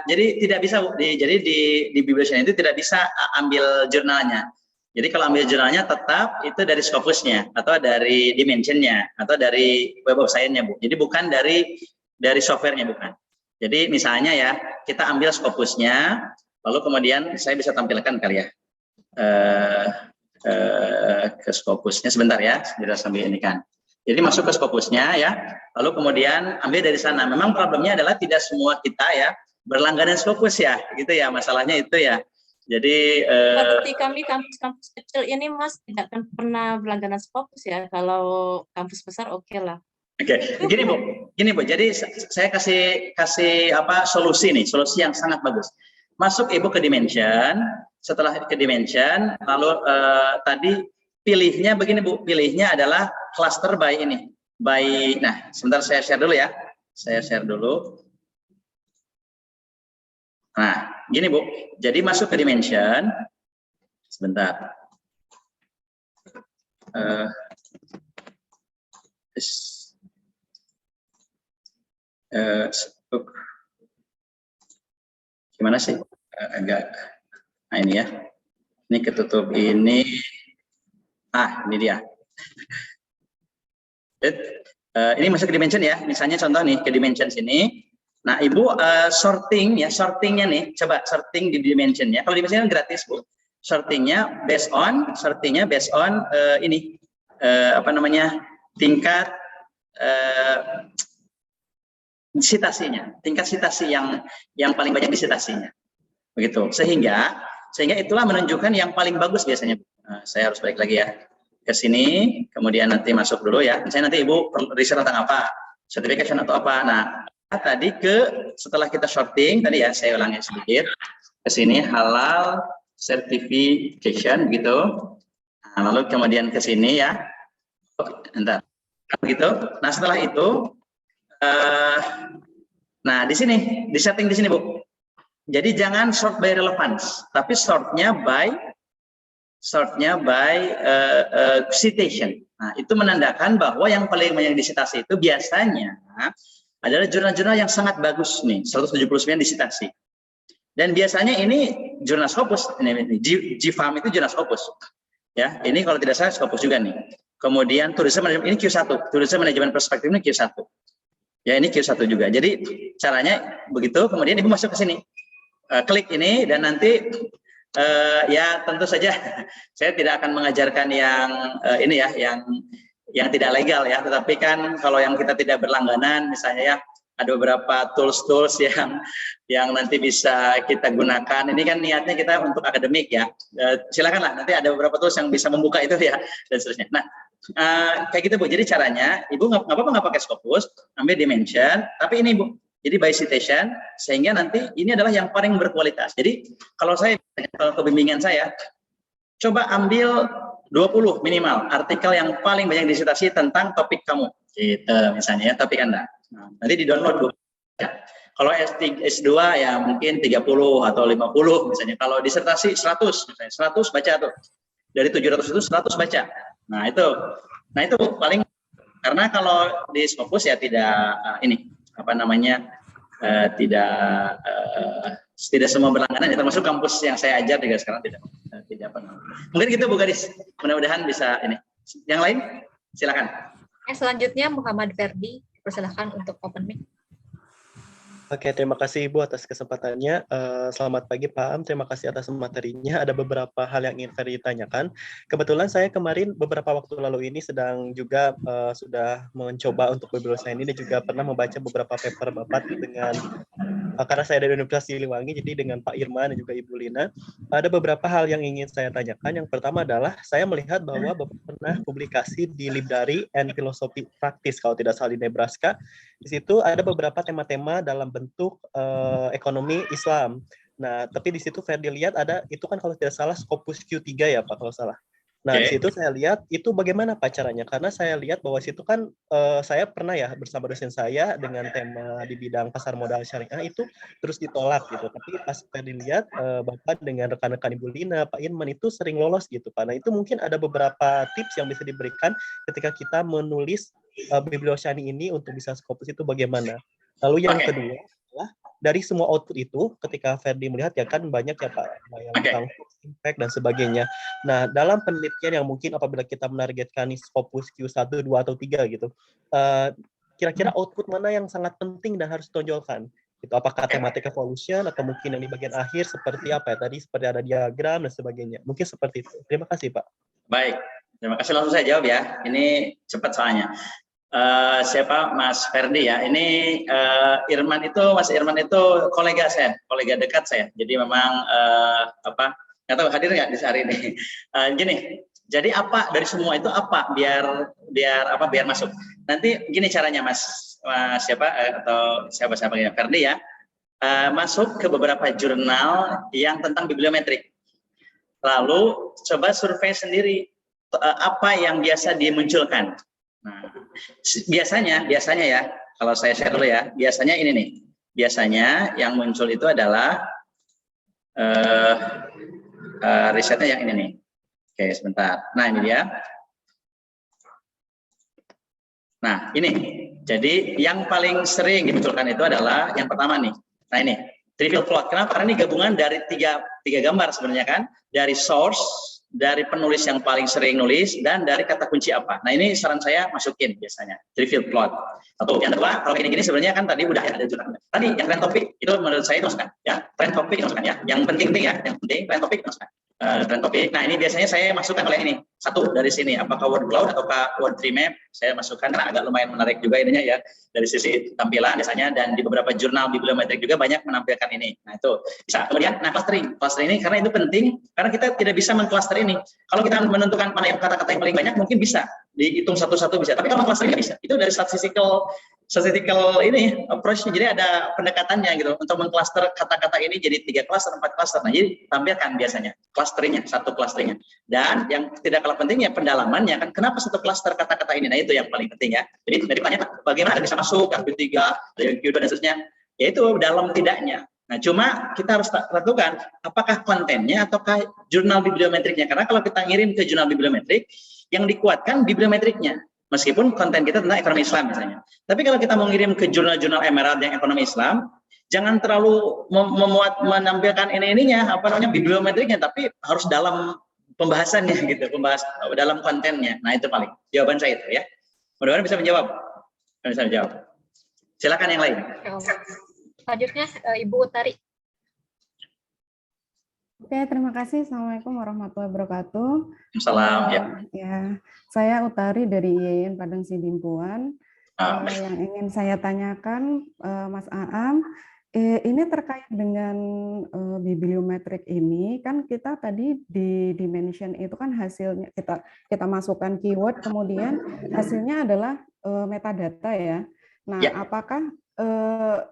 Jadi tidak bisa, jadi di BiblioShiny itu tidak bisa ambil jurnalnya. Jadi kalau ambil jurnalnya tetap itu dari Scopusnya atau dari Dimension-nya atau dari web of science-nya, Bu. Jadi bukan dari software-nya, bukan. Jadi misalnya, ya, kita ambil Scopusnya, lalu kemudian saya bisa tampilkan kali, ya, ke Scopusnya sebentar, ya, kita sambil ini kan. Jadi masuk ke Scopusnya, ya, lalu kemudian ambil dari sana. Memang problemnya adalah tidak semua kita, ya, berlangganan Scopus, ya, gitu, ya, masalahnya itu, ya. Jadi seperti kami kampus-kampus kecil ini Mas tidak akan pernah berlangganan Scopus ya. Kalau kampus besar oke lah. Oke, gini Bu. Jadi saya kasih apa solusi yang sangat bagus. Masuk Ibu ke Dimension, setelah ke Dimension, lalu tadi pilihnya begini Bu, pilihnya adalah cluster by ini, nah sebentar saya share dulu ya, Nah, gini Bu, jadi masuk ke Dimension, sebentar. Gimana sih? Agak, nah ini ya, ini ketutup ini, ini dia. Ini masuk ke Dimension ya, misalnya contoh nih ke Dimension sini. Nah, Ibu sortingnya nih, coba sorting di Dimension-nya. Kalau Dimension kan gratis, Bu. Sortingnya based on ini apa namanya? Tingkat citasinya, tingkat citasi yang paling banyak di citasinya. Begitu. Sehingga itulah menunjukkan yang paling bagus biasanya. Saya harus balik lagi ya ke sini, kemudian nanti masuk dulu ya. Misalnya nanti Ibu riset tentang apa? Certification atau apa? Nah, tadi setelah kita sorting tadi ya, saya ulangi sedikit ke sini halal certification gitu. Nah, lalu kemudian ke sini ya, entar gitu. Nah setelah itu, nah di sini di setting di sini Bu. Jadi jangan sort by relevance, tapi sortnya by citation. Nah itu menandakan bahwa yang paling banyak disitasi itu biasanya adalah jurnal-jurnal yang sangat bagus nih, 179 disitasi. Dan biasanya ini jurnal Scopus, ini GFAM itu jurnal Scopus. Ya, ini kalau tidak salah Scopus juga nih. Kemudian tourism management ini Q1, tourism management perspektif ini Q1. Ya, ini Q1 juga. Jadi caranya begitu, kemudian Ibu masuk ke sini. Klik ini dan nanti ya tentu saja saya tidak akan mengajarkan yang ini ya, yang tidak legal ya, tetapi kan kalau yang kita tidak berlangganan misalnya ya ada beberapa tools yang nanti bisa kita gunakan. Ini kan niatnya kita untuk akademik ya. Silakanlah, nanti ada beberapa tools yang bisa membuka itu ya dan seterusnya. Nah, kayak gitu Bu. Jadi caranya Ibu nggak apa-apa nggak pakai Scopus, ambil Dimension, tapi ini Bu. Jadi by citation, sehingga nanti ini adalah yang paling berkualitas. Jadi kalau kebimbingan saya, coba ambil 20 minimal artikel yang paling banyak disitasi tentang topik kamu, gitu misalnya ya, topik Anda. Nah, nanti di-download Bu. Ya. Kalau S2 ya mungkin 30 atau 50 misalnya. Kalau disertasi 100 misalnya, 100 baca tuh. Dari 700 itu 100 baca. Nah, itu paling, karena kalau di Scopus ya tidak ini apa namanya tidak semua berlangganan ya, termasuk kampus yang saya ajar juga sekarang tidak pernah. Mungkin gitu Bu Gadis, mudah-mudahan bisa ini. Yang lain silakan. Selanjutnya Muhammad Ferdi, persilahkan untuk open mic. Oke, terima kasih Ibu atas kesempatannya. Selamat pagi Pak Am, terima kasih atas materinya. Ada beberapa hal yang ingin Ferdi tanyakan. Kebetulan saya kemarin beberapa waktu lalu ini sedang juga sudah mencoba untuk bibliosa ini dan juga pernah membaca beberapa paper Bapak dengan karena saya dari Universitas Siliwangi, jadi dengan Pak Irman dan juga Ibu Lina, ada beberapa hal yang ingin saya tanyakan. Yang pertama adalah saya melihat bahwa Bapak pernah publikasi di Library and Philosophy Practice kalau tidak salah di Nebraska. Di situ ada beberapa tema-tema dalam bentuk ekonomi Islam. Nah, tapi di situ Ferdi lihat ada, itu kan kalau tidak salah Scopus Q3 ya Pak kalau salah. Nah, di situ saya lihat itu bagaimana Pak caranya, karena saya lihat bahwa situ kan saya pernah ya bersama dosen saya dengan tema di bidang pasar modal syariah itu terus ditolak gitu. Tapi pas Ferdi lihat Bapak dengan rekan-rekan Ibu Lina, Pak Irman itu sering lolos gitu Pak. Nah, itu mungkin ada beberapa tips yang bisa diberikan ketika kita menulis bibliosani ini untuk bisa Scopus itu bagaimana. Lalu yang kedua adalah dari semua output itu ketika Ferdi melihat ya kan banyak ya Pak yang tentang impact dan sebagainya. Nah, dalam penelitian yang mungkin apabila kita menargetkan Scopus Q1, 2 atau 3 gitu. Kira-kira output mana yang sangat penting dan harus ditonjolkan? Itu apakah tematik evolution atau mungkin yang di bagian akhir seperti apa ya tadi, seperti ada diagram dan sebagainya. Mungkin seperti itu. Terima kasih Pak. Baik, terima kasih, langsung saya jawab ya. Ini cepat soalnya. Siapa Mas Ferdi ya? Ini Mas Irman itu kolega saya, kolega dekat saya. Jadi memang nggak tahu hadir nggak di hari ini. Gini, jadi apa dari semua itu apa biar masuk? Nanti gini caranya Mas atau siapa ya Ferdi ya, masuk ke beberapa jurnal yang tentang bibliometrik. Lalu coba survei sendiri apa yang biasa dimunculkan. Nah, biasanya ya, kalau saya share dulu ya, biasanya ini nih. Biasanya yang muncul itu adalah risetnya yang ini nih. Oke, sebentar. Nah, ini dia. Nah, ini. Jadi yang paling sering dimunculkan itu adalah yang pertama nih. Nah, ini trivial plot. Kenapa? Karena ini gabungan dari tiga gambar sebenarnya kan. Dari source, dari penulis yang paling sering nulis, dan dari kata kunci apa. Nah, ini saran saya masukin biasanya, trivial plot. Satu, yang kedua, kalau gini-gini sebenarnya kan tadi udah ada jurnal. Tadi yang trend topik, itu menurut saya itu masukkan. Ya, trend topik masukkan ya. Yang penting ya, trend topik masukkan. Trend topik. Nah, ini biasanya saya masukkan oleh ini. Satu, dari sini. Apakah word cloud atau word tree map, saya masukkan, karena agak lumayan menarik juga ininya ya. Dari sisi tampilan biasanya, dan di beberapa jurnal bibliometrik juga banyak menampilkan ini. Nah, itu bisa. Kemudian, clustering. Clustering ini karena itu penting, karena kita tidak bisa mengcluster ini. Kalau kita menentukan mana yang kata-kata yang paling banyak, mungkin bisa dihitung satu-satu bisa. Tapi kalau clustering nggak bisa. Itu dari statistical ini approach. Jadi ada pendekatannya gitu untuk mengcluster kata-kata ini jadi 3 cluster, 4 cluster. Nah, jadi tampilkan biasanya clusteringnya, satu clusteringnya. Dan yang tidak kalah pentingnya pendalamannya kan, kenapa satu cluster kata-kata ini. Nah, itu yang paling penting ya. Jadi dari banyak bagaimana bisa masuk yang Q3, yang Q2 dan seterusnya. Yaitu dalam tidaknya. Nah, cuma kita harus tentukan apakah kontennya ataukah jurnal bibliometriknya. Karena kalau kita ngirim ke jurnal bibliometrik, yang dikuatkan bibliometriknya. Meskipun konten kita tentang ekonomi Islam misalnya. Tapi kalau kita mau ngirim ke jurnal-jurnal Emerald yang ekonomi Islam, jangan terlalu menampilkan ininya bibliometriknya, tapi harus dalam pembahasannya gitu, dalam kontennya. Nah, itu paling jawaban saya itu ya. Mudah-mudahan bisa menjawab. Silakan yang lain. Selanjutnya Ibu Utari. Oke, terima kasih. Assalamualaikum warahmatullahi wabarakatuh. Salam. Ya, saya Utari dari IAIN Padang Sidimpuan. Yang ingin saya tanyakan, Mas Aam, ini terkait dengan bibliometrik ini, kan kita tadi di dimension itu kan hasilnya kita masukkan keyword, kemudian hasilnya adalah metadata ya. Nah, apakah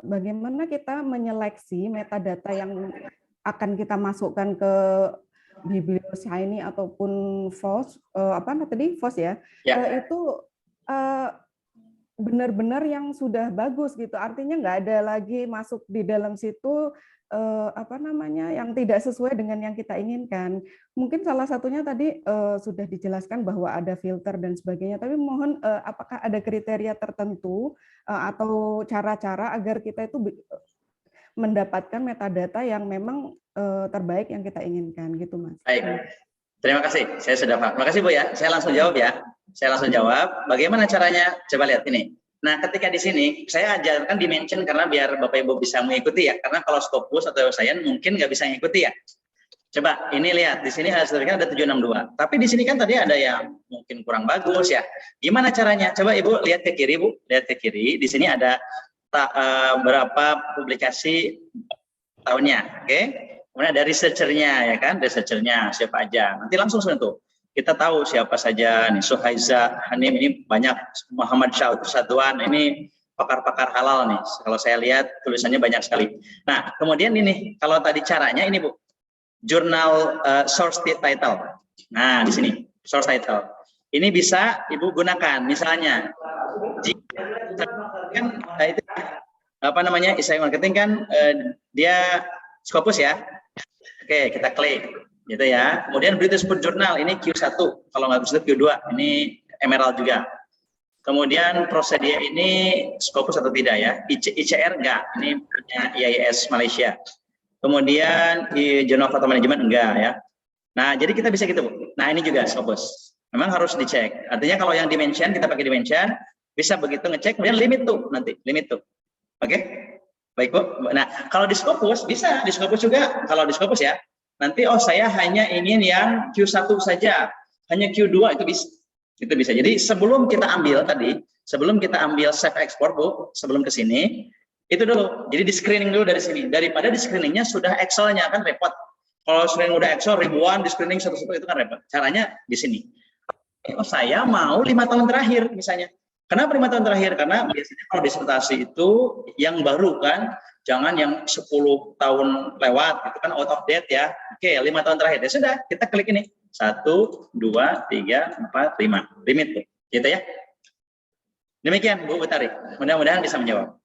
bagaimana kita menyeleksi metadata yang akan kita masukkan ke BiblioShiny ataupun FOSS, FOSS ya, itu benar-benar yang sudah bagus gitu, artinya nggak ada lagi masuk di dalam situ yang tidak sesuai dengan yang kita inginkan. Mungkin salah satunya tadi sudah dijelaskan bahwa ada filter dan sebagainya, tapi mohon apakah ada kriteria tertentu atau cara-cara agar kita itu mendapatkan metadata yang memang terbaik yang kita inginkan gitu, Mas. Baik, terima kasih. Saya sudah paham. Terima kasih Bu ya. Saya langsung jawab ya. Bagaimana caranya? Coba lihat ini. Nah, ketika di sini saya ajarkan dimension karena biar Bapak Ibu bisa mengikuti ya. Karena kalau Scopus atau Science mungkin nggak bisa mengikuti ya. Coba ini lihat di sini ada 762. Tapi di sini kan tadi ada yang mungkin kurang bagus ya. Gimana caranya? Coba Ibu lihat ke kiri Bu. Lihat ke kiri. Di sini ada berapa publikasi tahunnya, oke? Kemudian ada researchernya ya kan, researchernya siapa aja. Nanti langsung tuh kita tahu siapa saja nih, Suhaiza Hanim ini banyak, Muhammad Syadwan ini pakar-pakar halal nih. Kalau saya lihat tulisannya banyak sekali. Nah, kemudian ini kalau tadi caranya ini Bu, jurnal source title. Nah, di sini source title. Ini bisa Ibu gunakan, misalnya kan itu Isai Marketing kan dia Scopus ya. Oke, kita klik gitu ya. Kemudian British Food Journal ini Q1, kalau nggak bisa Q2, ini Emerald juga. Kemudian Prosedia ini Scopus atau tidak ya? ICR enggak, ini punya IIS Malaysia. Kemudian Journal of Auto Management enggak ya. Nah, jadi kita bisa gitu Bu. Nah, ini juga Scopus. Memang harus dicek. Artinya kalau yang dimension, kita pakai dimension, bisa begitu ngecek, kemudian limit tuh nanti, limit tuh. Oke? Baik Bu. Nah, kalau di Scopus, bisa di Scopus juga, kalau di Scopus ya, nanti saya hanya ingin yang Q1 saja, hanya Q2 itu bisa. Itu bisa. Jadi sebelum kita ambil tadi, sebelum kita ambil save export Bu, sebelum ke sini, itu dulu. Jadi di screening dulu dari sini. Daripada di screeningnya sudah Excel-nya kan repot. Kalau screening udah Excel ribuan, di screening satu-satu itu kan repot. Caranya di sini. Oh, saya mau 5 tahun terakhir misalnya. Kenapa 5 tahun terakhir? Karena biasanya kalau disertasi itu yang baru kan, jangan yang 10 tahun lewat, itu kan out of date ya. Oke, 5 tahun terakhir. Ya sudah, kita klik ini. 1, 2, 3, 4, 5. Limit tuh. Gitu ya. Demikian Bu Utari. Mudah-mudahan bisa menjawab.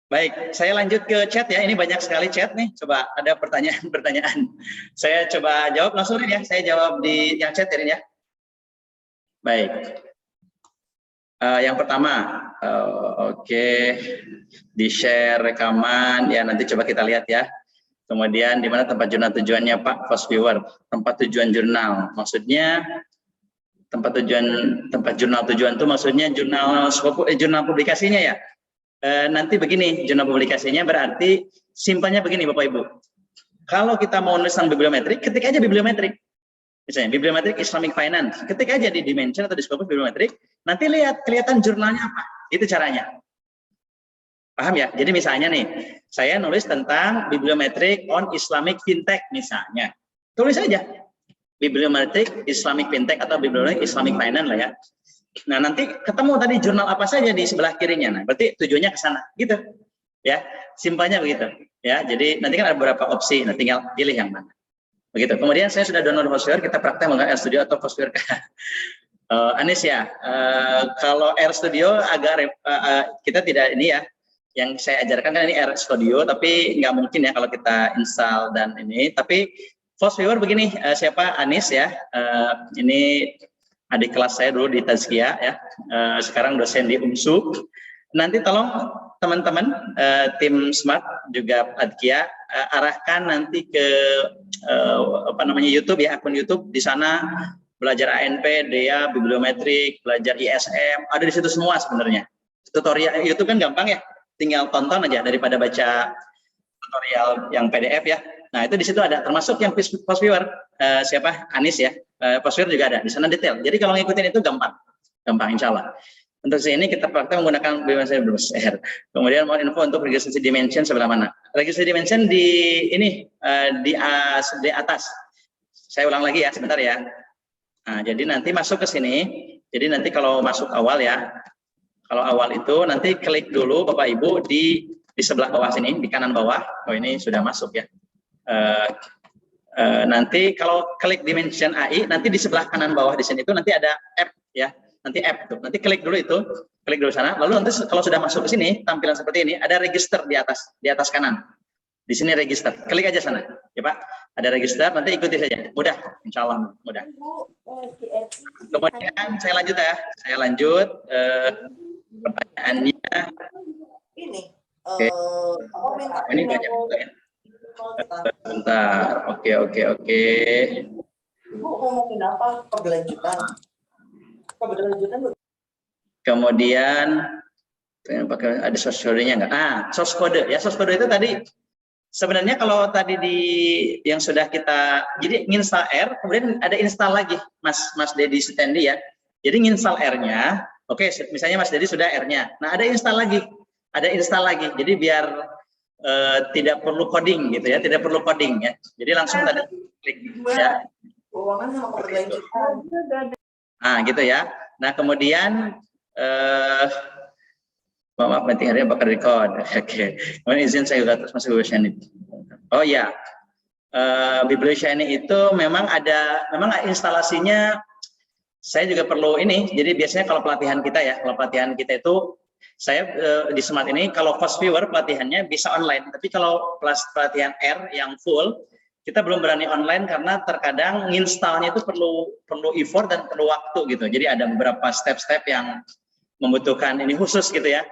Baik, saya lanjut ke chat ya. Ini banyak sekali chat nih. Coba ada pertanyaan-pertanyaan. Saya coba jawab langsung ya. Saya jawab di yang chat ya. Baik. Yang pertama, oke, di-share rekaman ya, nanti coba kita lihat ya. Kemudian di mana tempat jurnal tujuannya Pak Fast Viewer? Tempat tujuan jurnal, maksudnya tempat jurnal tujuan itu maksudnya jurnal publikasinya ya. Nanti begini, jurnal publikasinya berarti simpannya begini Bapak Ibu. Kalau kita mau nulis tentang bibliometrik, ketik aja bibliometrik. Misalnya bibliometrik Islamic Finance, ketik aja di dimension atau di Scopus bibliometrik, nanti lihat kelihatan jurnalnya apa, itu caranya. Paham ya? Jadi misalnya nih, saya nulis tentang bibliometrik on Islamic Fintech misalnya, tulis aja bibliometrik Islamic Fintech atau bibliometrik Islamic Finance lah ya. Nah nanti ketemu tadi jurnal apa saja di sebelah kirinya, nah berarti tujuannya ke sana, gitu ya, simpelnya begitu ya. Jadi nanti kan ada beberapa opsi, nah tinggal pilih yang mana. Begitu. Kemudian saya sudah download FastViewer, kita praktek menggunakan RStudio atau FastViewer. Anis ya, kalau RStudio agak kita tidak ini ya, yang saya ajarkan kan ini RStudio, tapi nggak mungkin ya kalau kita install dan ini. Tapi FastViewer begini, siapa Anis ya, ini adik kelas saya dulu di Tazkiyah ya, sekarang dosen di UMSU. Nanti tolong teman-teman tim Smart juga Tazkiyah arahkan nanti ke YouTube ya, akun YouTube. Di sana belajar ANP, DEA, bibliometrik, belajar ISM, ada di situ semua sebenarnya. Tutorial YouTube kan gampang ya, tinggal tonton aja daripada baca tutorial yang PDF ya. Nah itu di situ ada, termasuk yang FastViewer, siapa Anis ya, FastViewer juga ada di sana detail. Jadi kalau ngikutin itu gampang insya Allah. Untuk sini kita praktek menggunakan BMSR. Kemudian mohon info untuk registrasi dimension sebelah mana? Registrasi dimension di ini di atas. Saya ulang lagi ya sebentar ya. Nah, jadi nanti masuk ke sini. Jadi nanti kalau masuk awal ya, kalau awal itu nanti klik dulu Bapak Ibu di sebelah bawah sini, di kanan bawah. Oh ini sudah masuk ya. Nanti kalau klik dimension AI, nanti di sebelah kanan bawah di sini itu nanti ada app ya. Nanti app tuh, nanti klik dulu itu, klik dulu sana. Lalu nanti kalau sudah masuk ke sini, tampilan seperti ini, ada register di atas kanan. Di sini register, klik aja sana, ya Pak. Ada register, nanti ikuti saja. Mudah, insya Allah mudah. Kemudian saya lanjut ya, pertanyaannya. Ini, ini banyak ya. Bentar, oke. Ibu ngomongin apa? Keberlanjutan. Kemudian ada source code-nya enggak? Source code ya, source code itu tadi sebenarnya kalau tadi di yang sudah kita jadi nginstal R, kemudian ada install lagi Mas Dedi Sutendi ya. Jadi nginstal R-nya, oke, misalnya Mas Dedi sudah R-nya. Nah, ada install lagi. Jadi biar tidak perlu coding gitu ya, tidak perlu coding ya. Jadi langsung tadi klik ya. Keuangan sama keberlanjutan. Gitu ya. Nah kemudian maaf nanti hari bakal record. Oke. Kemudian izin saya juga terus masuk Biblioshiny. Oh ya, Biblioshiny itu memang instalasinya. Saya juga perlu ini. Jadi biasanya kalau pelatihan kita itu saya di Smart ini kalau FastViewer pelatihannya bisa online. Tapi kalau pelatihan R yang full kita belum berani online karena terkadang installnya itu perlu effort dan perlu waktu gitu. Jadi ada beberapa step-step yang membutuhkan ini khusus gitu ya,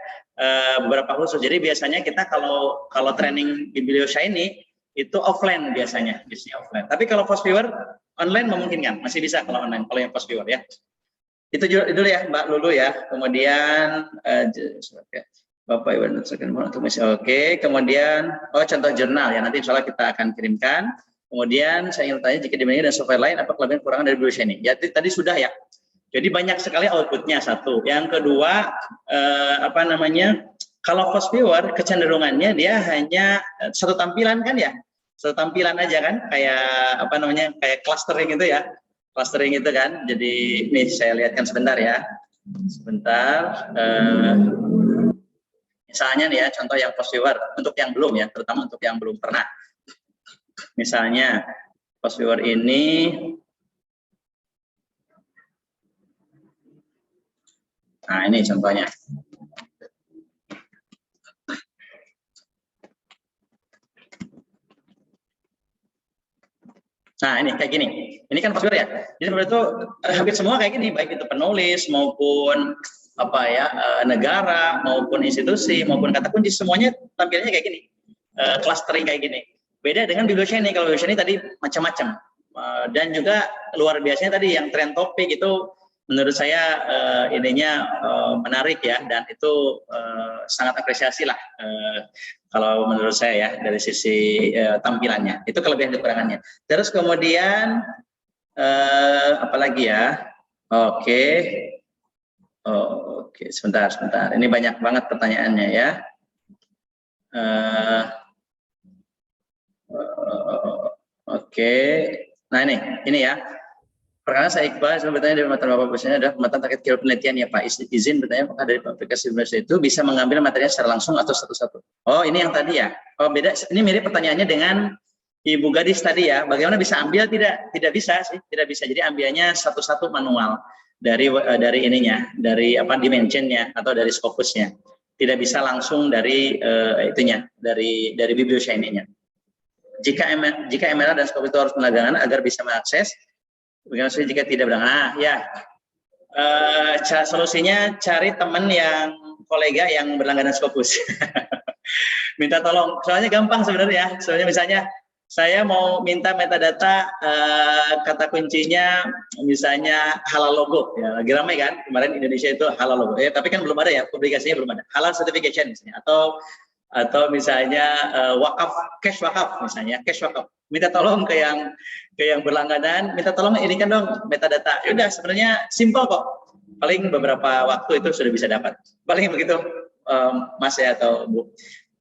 beberapa khusus. Jadi biasanya kita kalau training di Biblioshiny itu offline biasanya offline. Tapi kalau FastViewer online memungkinkan, masih bisa kalau online kalau yang FastViewer ya. Itu dulu ya Mbak Lulu ya. Kemudian Bapak Ibu untuk oke. Kemudian contoh jurnal ya, nanti insya Allah kita akan kirimkan. Kemudian saya ingin tanya jika dibandingkan dengan software lain apa kelebihan kurangan dari Biblioshiny? Ya tadi sudah ya. Jadi banyak sekali outputnya, satu. Yang kedua, kalau Fast Viewer kecenderungannya dia hanya satu tampilan kan ya, satu tampilan aja kan, kayak kayak clustering itu ya, clustering itu kan. Jadi ini saya lihatkan sebentar ya, sebentar. Misalnya nih ya, contoh yang Fast Viewer untuk yang belum ya, terutama untuk yang belum pernah. Misalnya Fast Viewer ini, nah ini contohnya. Nah ini kayak gini, ini kan Fast Viewer ya. Jadi seperti itu hampir semua kayak gini, baik itu penulis maupun negara maupun institusi maupun kata kunci, semuanya tampilannya kayak gini, clustering kayak gini. Beda dengan Biblioshiny. Kalau Biblioshiny tadi macam-macam, dan juga luar biasanya tadi yang trend topik itu menurut saya menarik ya, dan itu sangat apresiasi lah kalau menurut saya ya dari sisi tampilannya. Itu kelebihan kekurangannya. Terus kemudian apalagi ya? Oke, sebentar. Ini banyak banget pertanyaannya ya. Nah ini ya. Pertama saya Iqbal, bertanya dari materi Bapak Presiden adalah pembuatan terkait keilmuan penelitian ya Pak. Izin bertanya apakah dari aplikasi universitas itu bisa mengambil materinya secara langsung atau satu-satu? Oh ini yang tadi ya. Oh beda. Ini mirip pertanyaannya dengan Ibu Gadis tadi ya. Bagaimana bisa ambil? Tidak bisa sih. Tidak bisa. Jadi ambilnya satu-satu manual dari ininya, dari dimensionnya atau dari Scopusnya. Tidak bisa langsung dari dari Biblioshiny-nya. Jika MLA dan Scopus itu harus berlangganan agar bisa mengakses. Bagaimana sih jika tidak berlangganan? Solusinya cari teman yang kolega yang berlangganan Scopus. Minta tolong. Soalnya gampang sebenarnya. Soalnya misalnya saya mau minta metadata kata kuncinya misalnya halal logo, ya lagi ramai kan kemarin Indonesia itu halal logo, tapi kan belum ada ya, publikasinya belum ada. Halal certification misalnya, atau misalnya cash wakaf misalnya, cash wakaf. Minta tolong ke yang berlangganan, minta tolong ini kan dong metadata. Ya udah sebenarnya simpel kok. Paling beberapa waktu itu sudah bisa dapat. Paling begitu Mas ya atau Bu.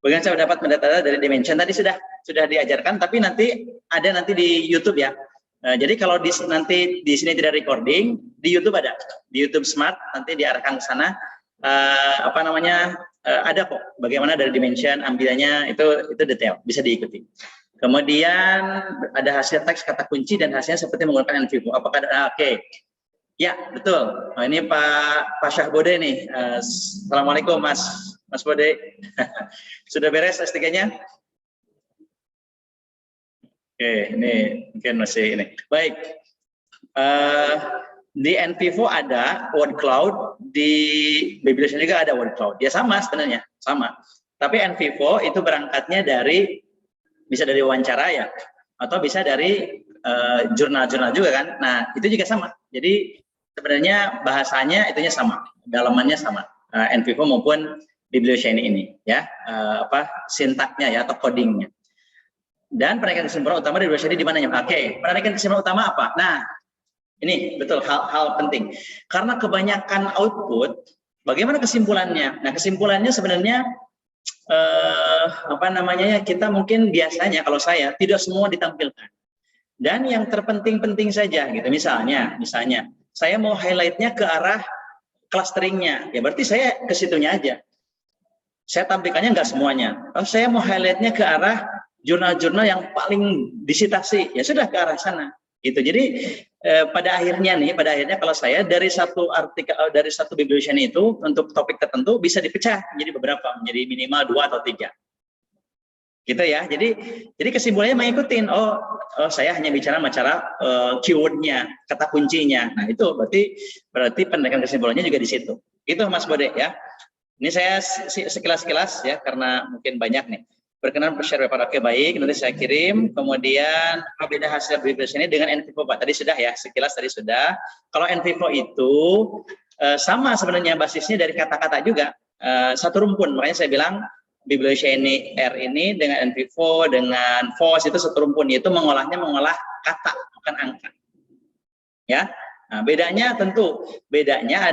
Bagaimana saya dapat metadata dari dimension tadi sudah diajarkan, tapi nanti di YouTube ya. Jadi kalau nanti di sini tidak recording, di YouTube ada. Di YouTube Smart nanti diarahkan ke sana. Ada kok bagaimana dari dimension ambilannya itu detail, bisa diikuti. Kemudian ada hasil teks kata kunci dan hasilnya seperti menggunakan NVivo. Apakah oke. Ya, betul. Nah, ini Pak Syahbode nih. Assalamualaikum Mas Bode. Sudah beres S3-nya? Oke, ini mungkin masih ini. Baik. Di NVivo ada word cloud, di Biblioshiny juga ada word cloud. Ya sama sebenarnya, sama. Tapi NVivo itu berangkatnya bisa dari wawancara ya, atau bisa dari jurnal-jurnal juga kan. Nah, itu juga sama. Jadi sebenarnya bahasanya itunya sama, dalamannya sama. NVivo maupun Biblioshiny ini ya, sintaknya ya atau codingnya. Dan penarikan kesimpulan utama di Biblioshiny di mananya? Oke, penarikan kesimpulan utama apa? Nah, ini betul hal penting. Karena kebanyakan output, bagaimana kesimpulannya? Nah, kesimpulannya sebenarnya kita mungkin biasanya kalau saya tidak semua ditampilkan. Dan yang terpenting-penting saja gitu. Misalnya saya mau highlight-nya ke arah clusteringnya, ya berarti saya ke situnya aja. Saya tampilkannya nggak semuanya. Kalau saya mau highlight-nya ke arah jurnal-jurnal yang paling disitasi, ya sudah ke arah sana. Gitu. Jadi pada akhirnya kalau saya dari satu artikel, dari satu Biblioshiny itu untuk topik tertentu bisa dipecah menjadi beberapa, menjadi minimal 2 atau 3. Gitu ya. Jadi kesimpulannya mengikutin. Oh saya hanya bicara keywordnya, kata kuncinya. Nah itu berarti pendekan kesimpulannya juga di situ. Itu Mas Bode ya. Ini saya sekilas ya karena mungkin banyak nih. Berkenan share webpad, oke baik, nanti saya kirim. Kemudian apa beda hasil Biblioshiny dengan NVivo Pak? Tadi sudah ya, sekilas tadi sudah. Kalau NVivo itu sama sebenarnya basisnya dari kata-kata juga, satu rumpun. Makanya saya bilang Biblioshiny R ini dengan NVivo, dengan FOSS itu satu rumpun, yaitu mengolah kata, bukan angka. Ya, Nah, bedanya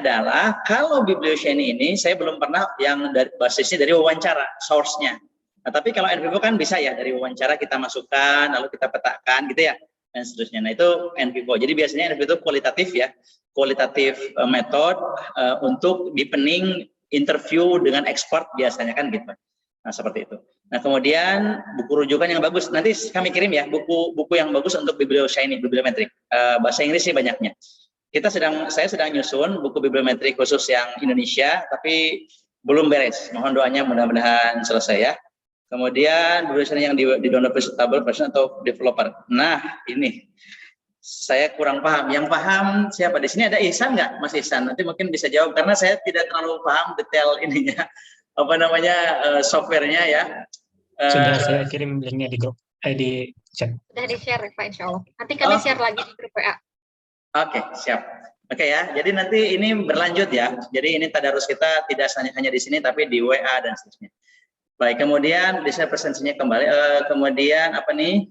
adalah kalau biblioshiny ini saya belum pernah yang dari basisnya dari wawancara, source-nya. Nah, tapi kalau NVivo kan bisa ya, dari wawancara kita masukkan, lalu kita petakan gitu ya, dan seterusnya. Nah, itu NVivo. Jadi biasanya NVivo itu kualitatif ya, kualitatif method untuk deepening interview dengan expert biasanya kan gitu. Nah, seperti itu. Nah, kemudian buku rujukan yang bagus. Nanti kami kirim ya, buku yang bagus untuk biblioshiny, bibliometrik. Bahasa Inggris sih banyaknya. Saya sedang nyusun buku bibliometrik khusus yang Indonesia, tapi belum beres. Mohon doanya mudah-mudahan selesai ya. Kemudian biblioshiny yang di-download stable version atau developer. Nah, ini saya kurang paham. Yang paham siapa di sini? Ada Ihsan nggak, Mas Ihsan? Nanti mungkin bisa jawab karena saya tidak terlalu paham detail ininya, apa namanya softwarenya ya. Sudah saya kirim linknya di grup, di chat. Sudah di-share Pak, insya Allah. Nanti kami share lagi di grup WA. Oke, siap. Oke ya, jadi nanti ini berlanjut ya. Jadi ini tadarus kita tidak hanya di sini, tapi di WA dan seterusnya. Baik, kemudian di share presentasinya kembali. Kemudian apa nih?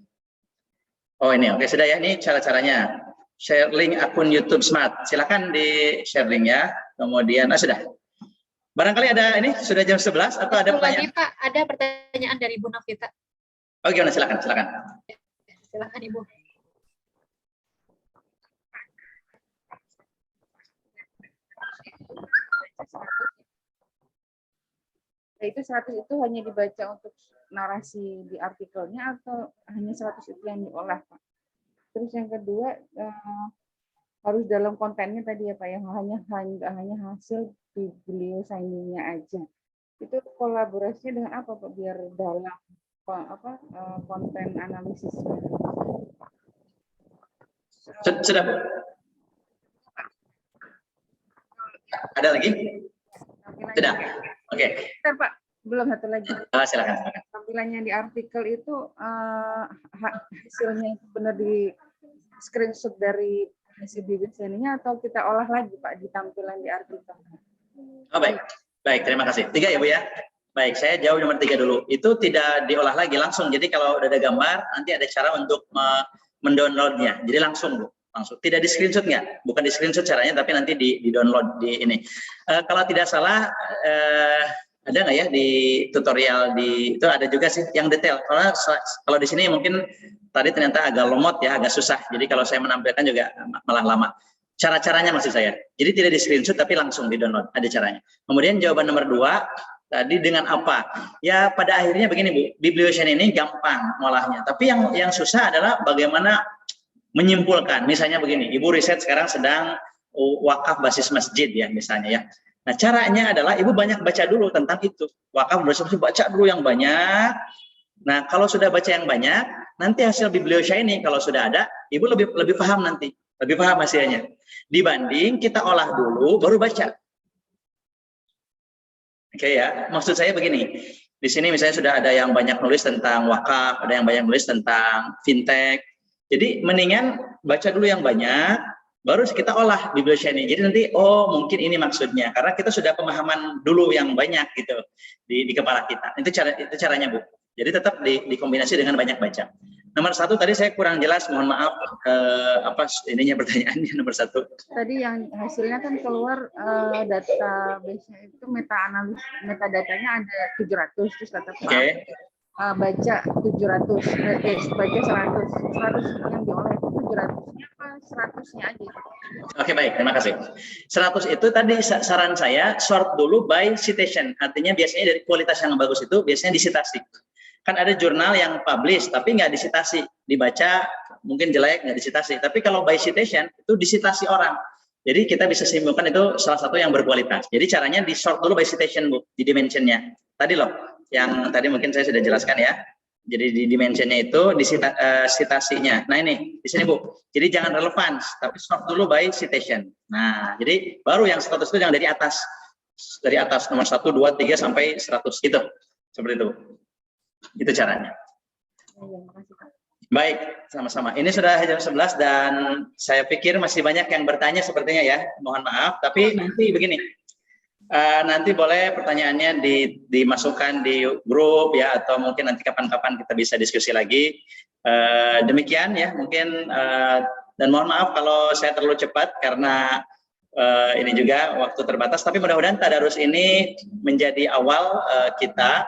Oh ini, oke sudah ya. Ini cara-caranya. Share link akun YouTube Smart. Silakan di share link ya. Kemudian, sudah. Barangkali ada ini, sudah jam 11 atau ada pertanyaan? Lagi Pak, ada pertanyaan dari Bu Novita. Oh gimana, silakan. Silakan Ibu. Nah, itu 100 itu hanya dibaca untuk narasi di artikelnya atau hanya 100 itu yang diolah, Pak? Terus yang kedua, harus dalam kontennya tadi ya Pak, yang hanya hasil biblioshiny-nya aja. Itu kolaborasinya dengan apa Pak, biar dalam konten analisisnya? Sudah Bu? Ada lagi? Sudah? Oke. Pak, belum satu lagi. Silakan. Tampilannya di artikel itu hasilnya benar di screenshot dari hasil biblioshiny-nya atau kita olah lagi Pak di tampilan di artikel? Oh baik, terima kasih. 3 ya Bu ya. Baik, saya jawab nomor 3 dulu. Itu tidak diolah lagi langsung. Jadi kalau udah ada gambar, nanti ada cara untuk mendownloadnya. Jadi langsung Bu. Langsung, tidak di screenshot nggak? Bukan di screenshot caranya, tapi nanti di download di ini. Kalau tidak salah, ada nggak ya di tutorial itu ada juga sih yang detail. Kalau di sini mungkin tadi ternyata agak lemot ya, agak susah. Jadi kalau saya menampilkan juga malah lama. Cara-caranya maksud saya. Jadi tidak di screenshot tapi langsung di download. Ada caranya. Kemudian jawaban nomor 2 tadi dengan apa? Ya pada akhirnya begini Bu, biblioshiny ini gampang ngolahnya. Tapi yang susah adalah bagaimana menyimpulkan. Misalnya begini, Ibu riset sekarang sedang wakaf basis masjid ya misalnya ya. Nah caranya adalah Ibu banyak baca dulu tentang itu. Wakaf basis masjid, baca dulu yang banyak. Nah kalau sudah baca yang banyak, nanti hasil biblioshiny kalau sudah ada, Ibu lebih paham nanti. Lebih paham hasilnya. Dibanding kita olah dulu, baru baca. Oke ya, maksud saya begini. Di sini misalnya sudah ada yang banyak nulis tentang wakaf, ada yang banyak nulis tentang fintech. Jadi mendingan baca dulu yang banyak, baru kita olah biblioshiny. Jadi nanti mungkin ini maksudnya, karena kita sudah pemahaman dulu yang banyak gitu di kepala kita. Itu caranya Bu. Jadi tetap dikombinasi dengan banyak baca. Nomor 1 tadi saya kurang jelas, mohon maaf pertanyaannya nomor 1. Tadi yang hasilnya kan keluar database-nya itu metadatanya ada 700 terus kata Pak. Okay. Baca 700, baca 100 yang diolah itu 700-nya apa 100-nya aja? Oke baik, terima kasih. 100 itu tadi saran saya sort dulu by citation, artinya biasanya dari kualitas yang bagus itu biasanya disitasi. Kan ada jurnal yang publish tapi nggak disitasi, dibaca mungkin jelek nggak disitasi. Tapi kalau by citation itu disitasi orang. Jadi kita bisa simpulkan itu salah satu yang berkualitas. Jadi caranya di sort dulu by citation Bu, di dimensionnya. Tadi loh, yang tadi mungkin saya sudah jelaskan ya. Jadi di dimensionnya itu di citasinya. Nah ini di sini Bu. Jadi jangan relevance, tapi sort dulu by citation. Nah jadi baru yang 100 itu yang dari atas nomor 1, 2, 3 sampai 100 gitu. Seperti itu. Itu caranya. Baik, sama-sama. Ini sudah jam 11 dan saya pikir masih banyak yang bertanya sepertinya ya. Mohon maaf, tapi nanti begini. Nanti boleh pertanyaannya dimasukkan di grup ya, atau mungkin nanti kapan-kapan kita bisa diskusi lagi. Demikian ya, mungkin Dan mohon maaf kalau saya terlalu cepat karena ini juga waktu terbatas, tapi mudah-mudahan tadarus ini menjadi awal kita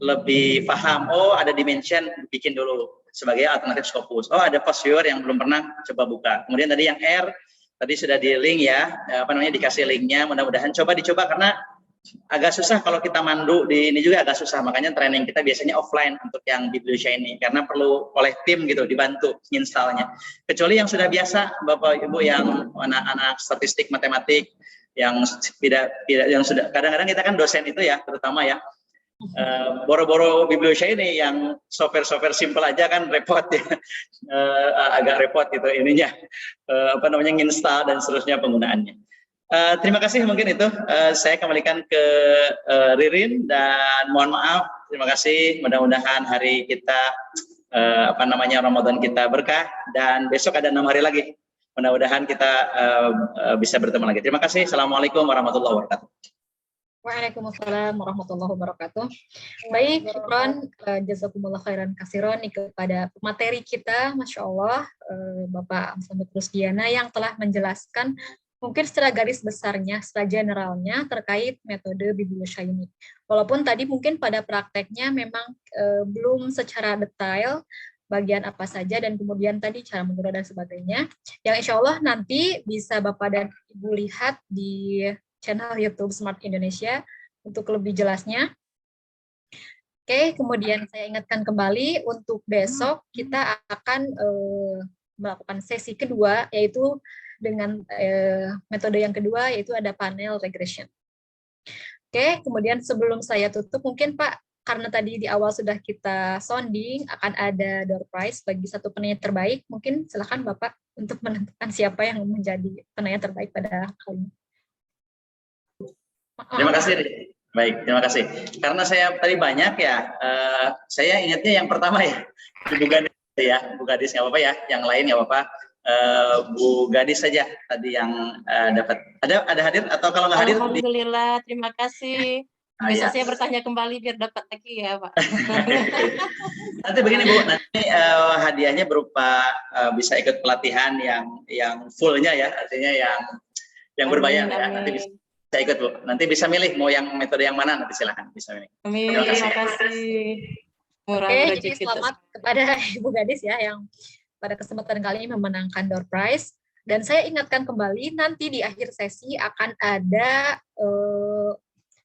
lebih paham, oh ada dimension, bikin dulu sebagai alternatif Scopus. Oh ada posture yang belum pernah, coba buka. Kemudian tadi yang R, tadi sudah di link ya, dikasih linknya, mudah-mudahan dicoba karena agak susah kalau kita mandu di ini juga agak susah, makanya training kita biasanya offline untuk yang Bibliosha ini karena perlu oleh tim gitu dibantu installnya. Kecuali yang sudah biasa Bapak Ibu yang anak-anak statistik matematik yang tidak yang sudah kadang-kadang kita kan dosen itu ya terutama ya boro-boro Bibliosha ini yang software simple aja kan repot ya agak repot gitu ininya nginstal dan seterusnya penggunaannya. Terima kasih mungkin itu saya kembalikan ke Ririn dan mohon maaf, terima kasih, mudah-mudahan hari kita Ramadan kita berkah dan besok ada 6 hari lagi, mudah-mudahan kita bisa bertemu lagi. Terima kasih. Assalamualaikum warahmatullahi wabarakatuh. Waalaikumsalam warahmatullahi wabarakatuh. Baik, syukron, jazakumullah khairan kasiron kepada pemateri kita, Masya Allah, Bapak Amsam Rusdiana yang telah menjelaskan mungkin secara garis besarnya, secara generalnya terkait metode Bibliosha ini. Walaupun tadi mungkin pada prakteknya memang belum secara detail bagian apa saja dan kemudian tadi cara menggunakan dan sebagainya, yang insya Allah nanti bisa Bapak dan Ibu lihat di channel YouTube Smart Indonesia untuk lebih jelasnya. Oke, kemudian saya ingatkan kembali untuk besok kita akan melakukan sesi kedua, yaitu dengan metode yang kedua, yaitu ada panel regression. Oke, kemudian sebelum saya tutup, mungkin Pak, karena tadi di awal sudah kita sounding, akan ada door prize bagi satu penanya terbaik, mungkin silakan Bapak untuk menentukan siapa yang menjadi penanya terbaik pada kali ini. Terima kasih. Baik, terima kasih. Karena saya tadi banyak ya, saya ingatnya yang pertama ya, Bu Gadis ya, Bu Gadis nggak apa-apa ya, yang lain nggak apa-apa. Bu Gadis saja tadi yang dapat. Ada hadir atau kalau nggak hadir? Alhamdulillah, terima kasih. Bisa saya bertanya kembali biar dapat lagi ya, Pak. Nanti begini Bu, nanti hadiahnya berupa bisa ikut pelatihan yang fullnya ya, artinya yang berbayar ya. Nanti bisa ikut Bu. Nanti bisa milih mau yang metode yang mana, nanti silakan bisa milih. Amin. Terima kasih. Oke, jadi selamat kepada Ibu Gadis ya yang pada kesempatan kali ini memenangkan door prize. Dan saya ingatkan kembali, nanti di akhir sesi akan ada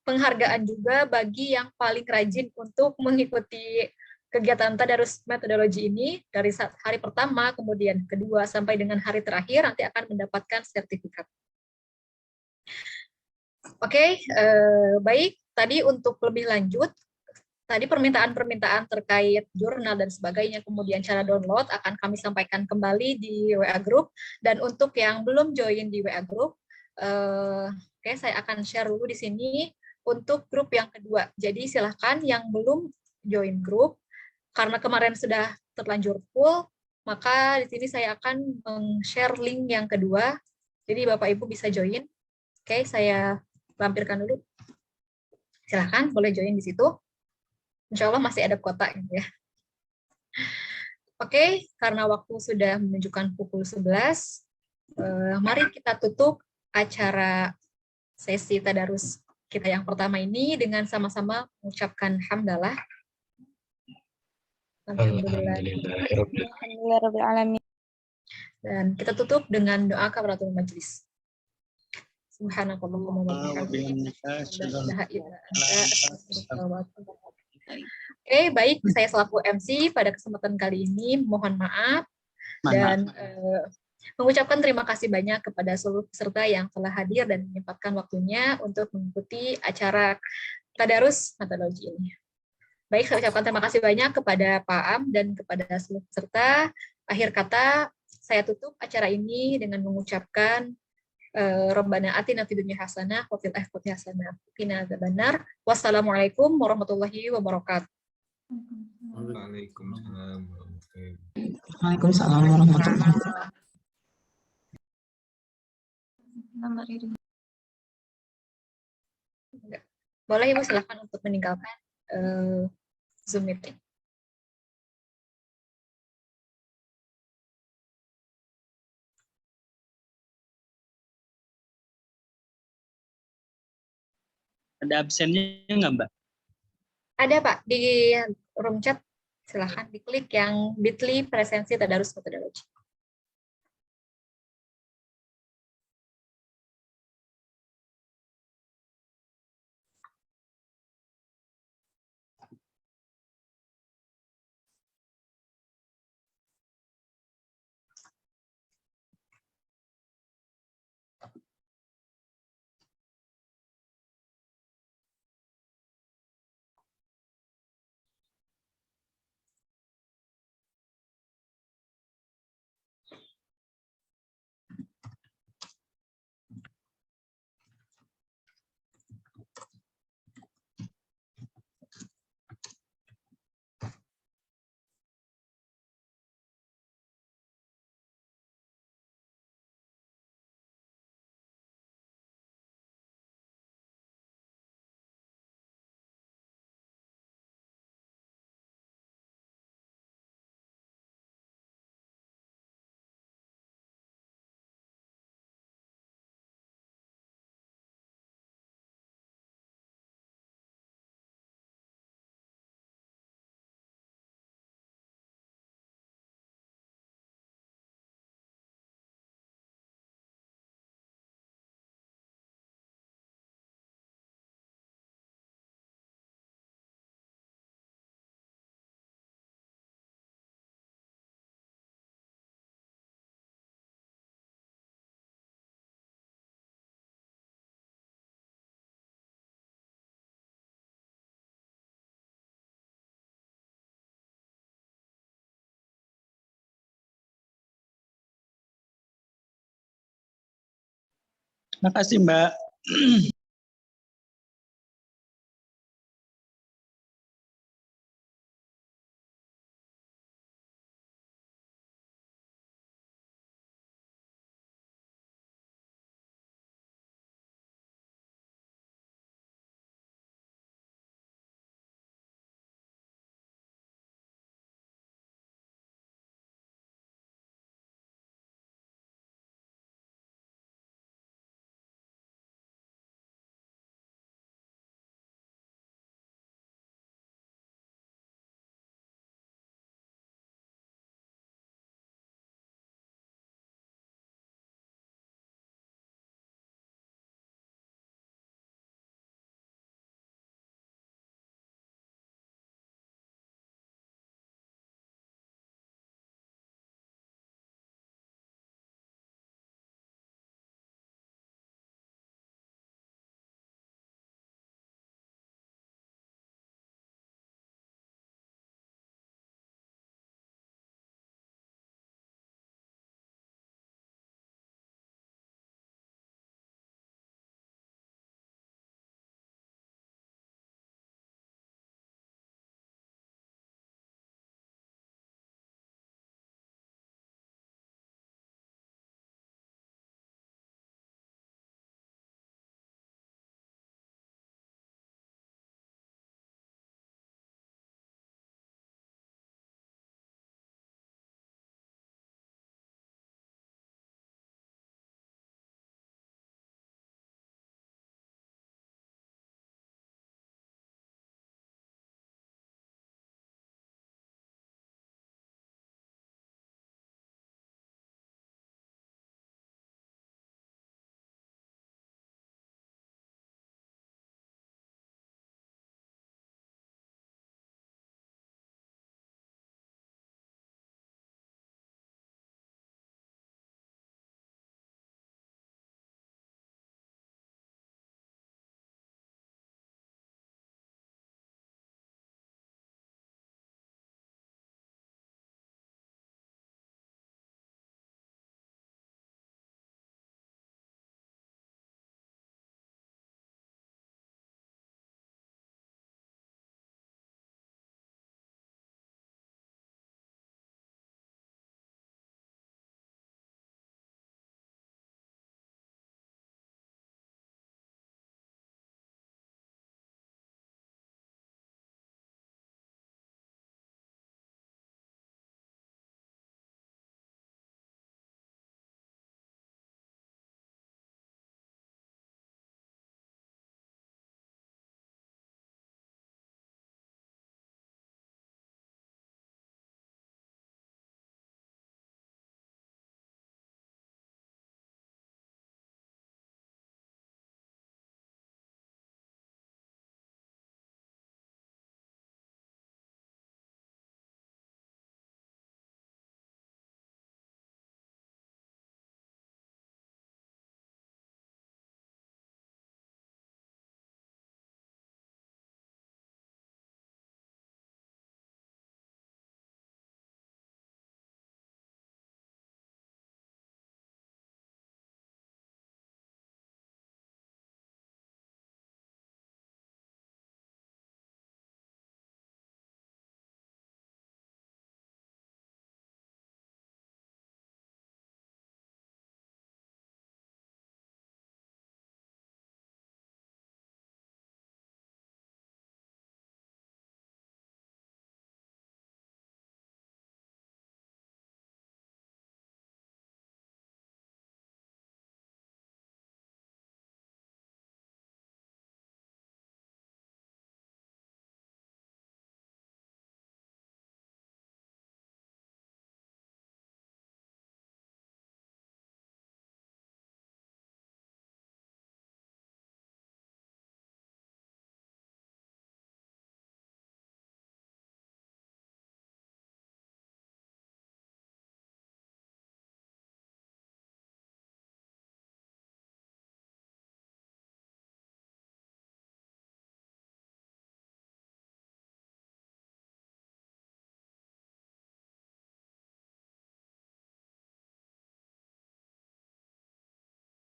penghargaan juga bagi yang paling rajin untuk mengikuti kegiatan tadarus metodologi ini dari hari pertama, kemudian kedua, sampai dengan hari terakhir, nanti akan mendapatkan sertifikat. Oke, baik. Tadi untuk lebih lanjut, tadi permintaan-permintaan terkait jurnal dan sebagainya, kemudian cara download akan kami sampaikan kembali di WA Group. Dan untuk yang belum join di WA Group, oke, saya akan share dulu di sini untuk grup yang kedua. Jadi silahkan yang belum join grup, karena kemarin sudah terlanjur full, maka di sini saya akan share link yang kedua. Jadi Bapak Ibu bisa join. Oke, saya lampirkan dulu. Silahkan, boleh join di situ. Insya Allah masih ada kuota gitu ya. Oke, karena waktu sudah menunjukkan pukul 11, mari kita tutup acara sesi tadarus kita yang pertama ini dengan sama-sama mengucapkan hamdalah. Alhamdulillah. Dan kita tutup dengan doa kafaratul majelis. Subhanakallahumma wa bihamdika. Oke, baik, saya selaku MC pada kesempatan kali ini mohon maaf dan mengucapkan terima kasih banyak kepada seluruh peserta yang telah hadir dan menyempatkan waktunya untuk mengikuti acara tadarus metodologi ini. Baik, saya ucapkan terima kasih banyak kepada Pak Am dan kepada seluruh peserta. Akhir kata, saya tutup acara ini dengan mengucapkan Rabbana atina fid dunya hasanah wa fil akhirati hasanah wa qina adzabannar. Wassalamualaikum warahmatullahi wabarakatuh. Waalaikumsalam. Waalaikumsalam warahmatullahi wabarakatuh. Boleh Ibu silakan untuk meninggalkan Zoom meeting. Ada absennya nggak, Mbak? Ada Pak, di room chat silahkan diklik yang bit.ly presensi tadarus metodologi. Makasih, Mbak.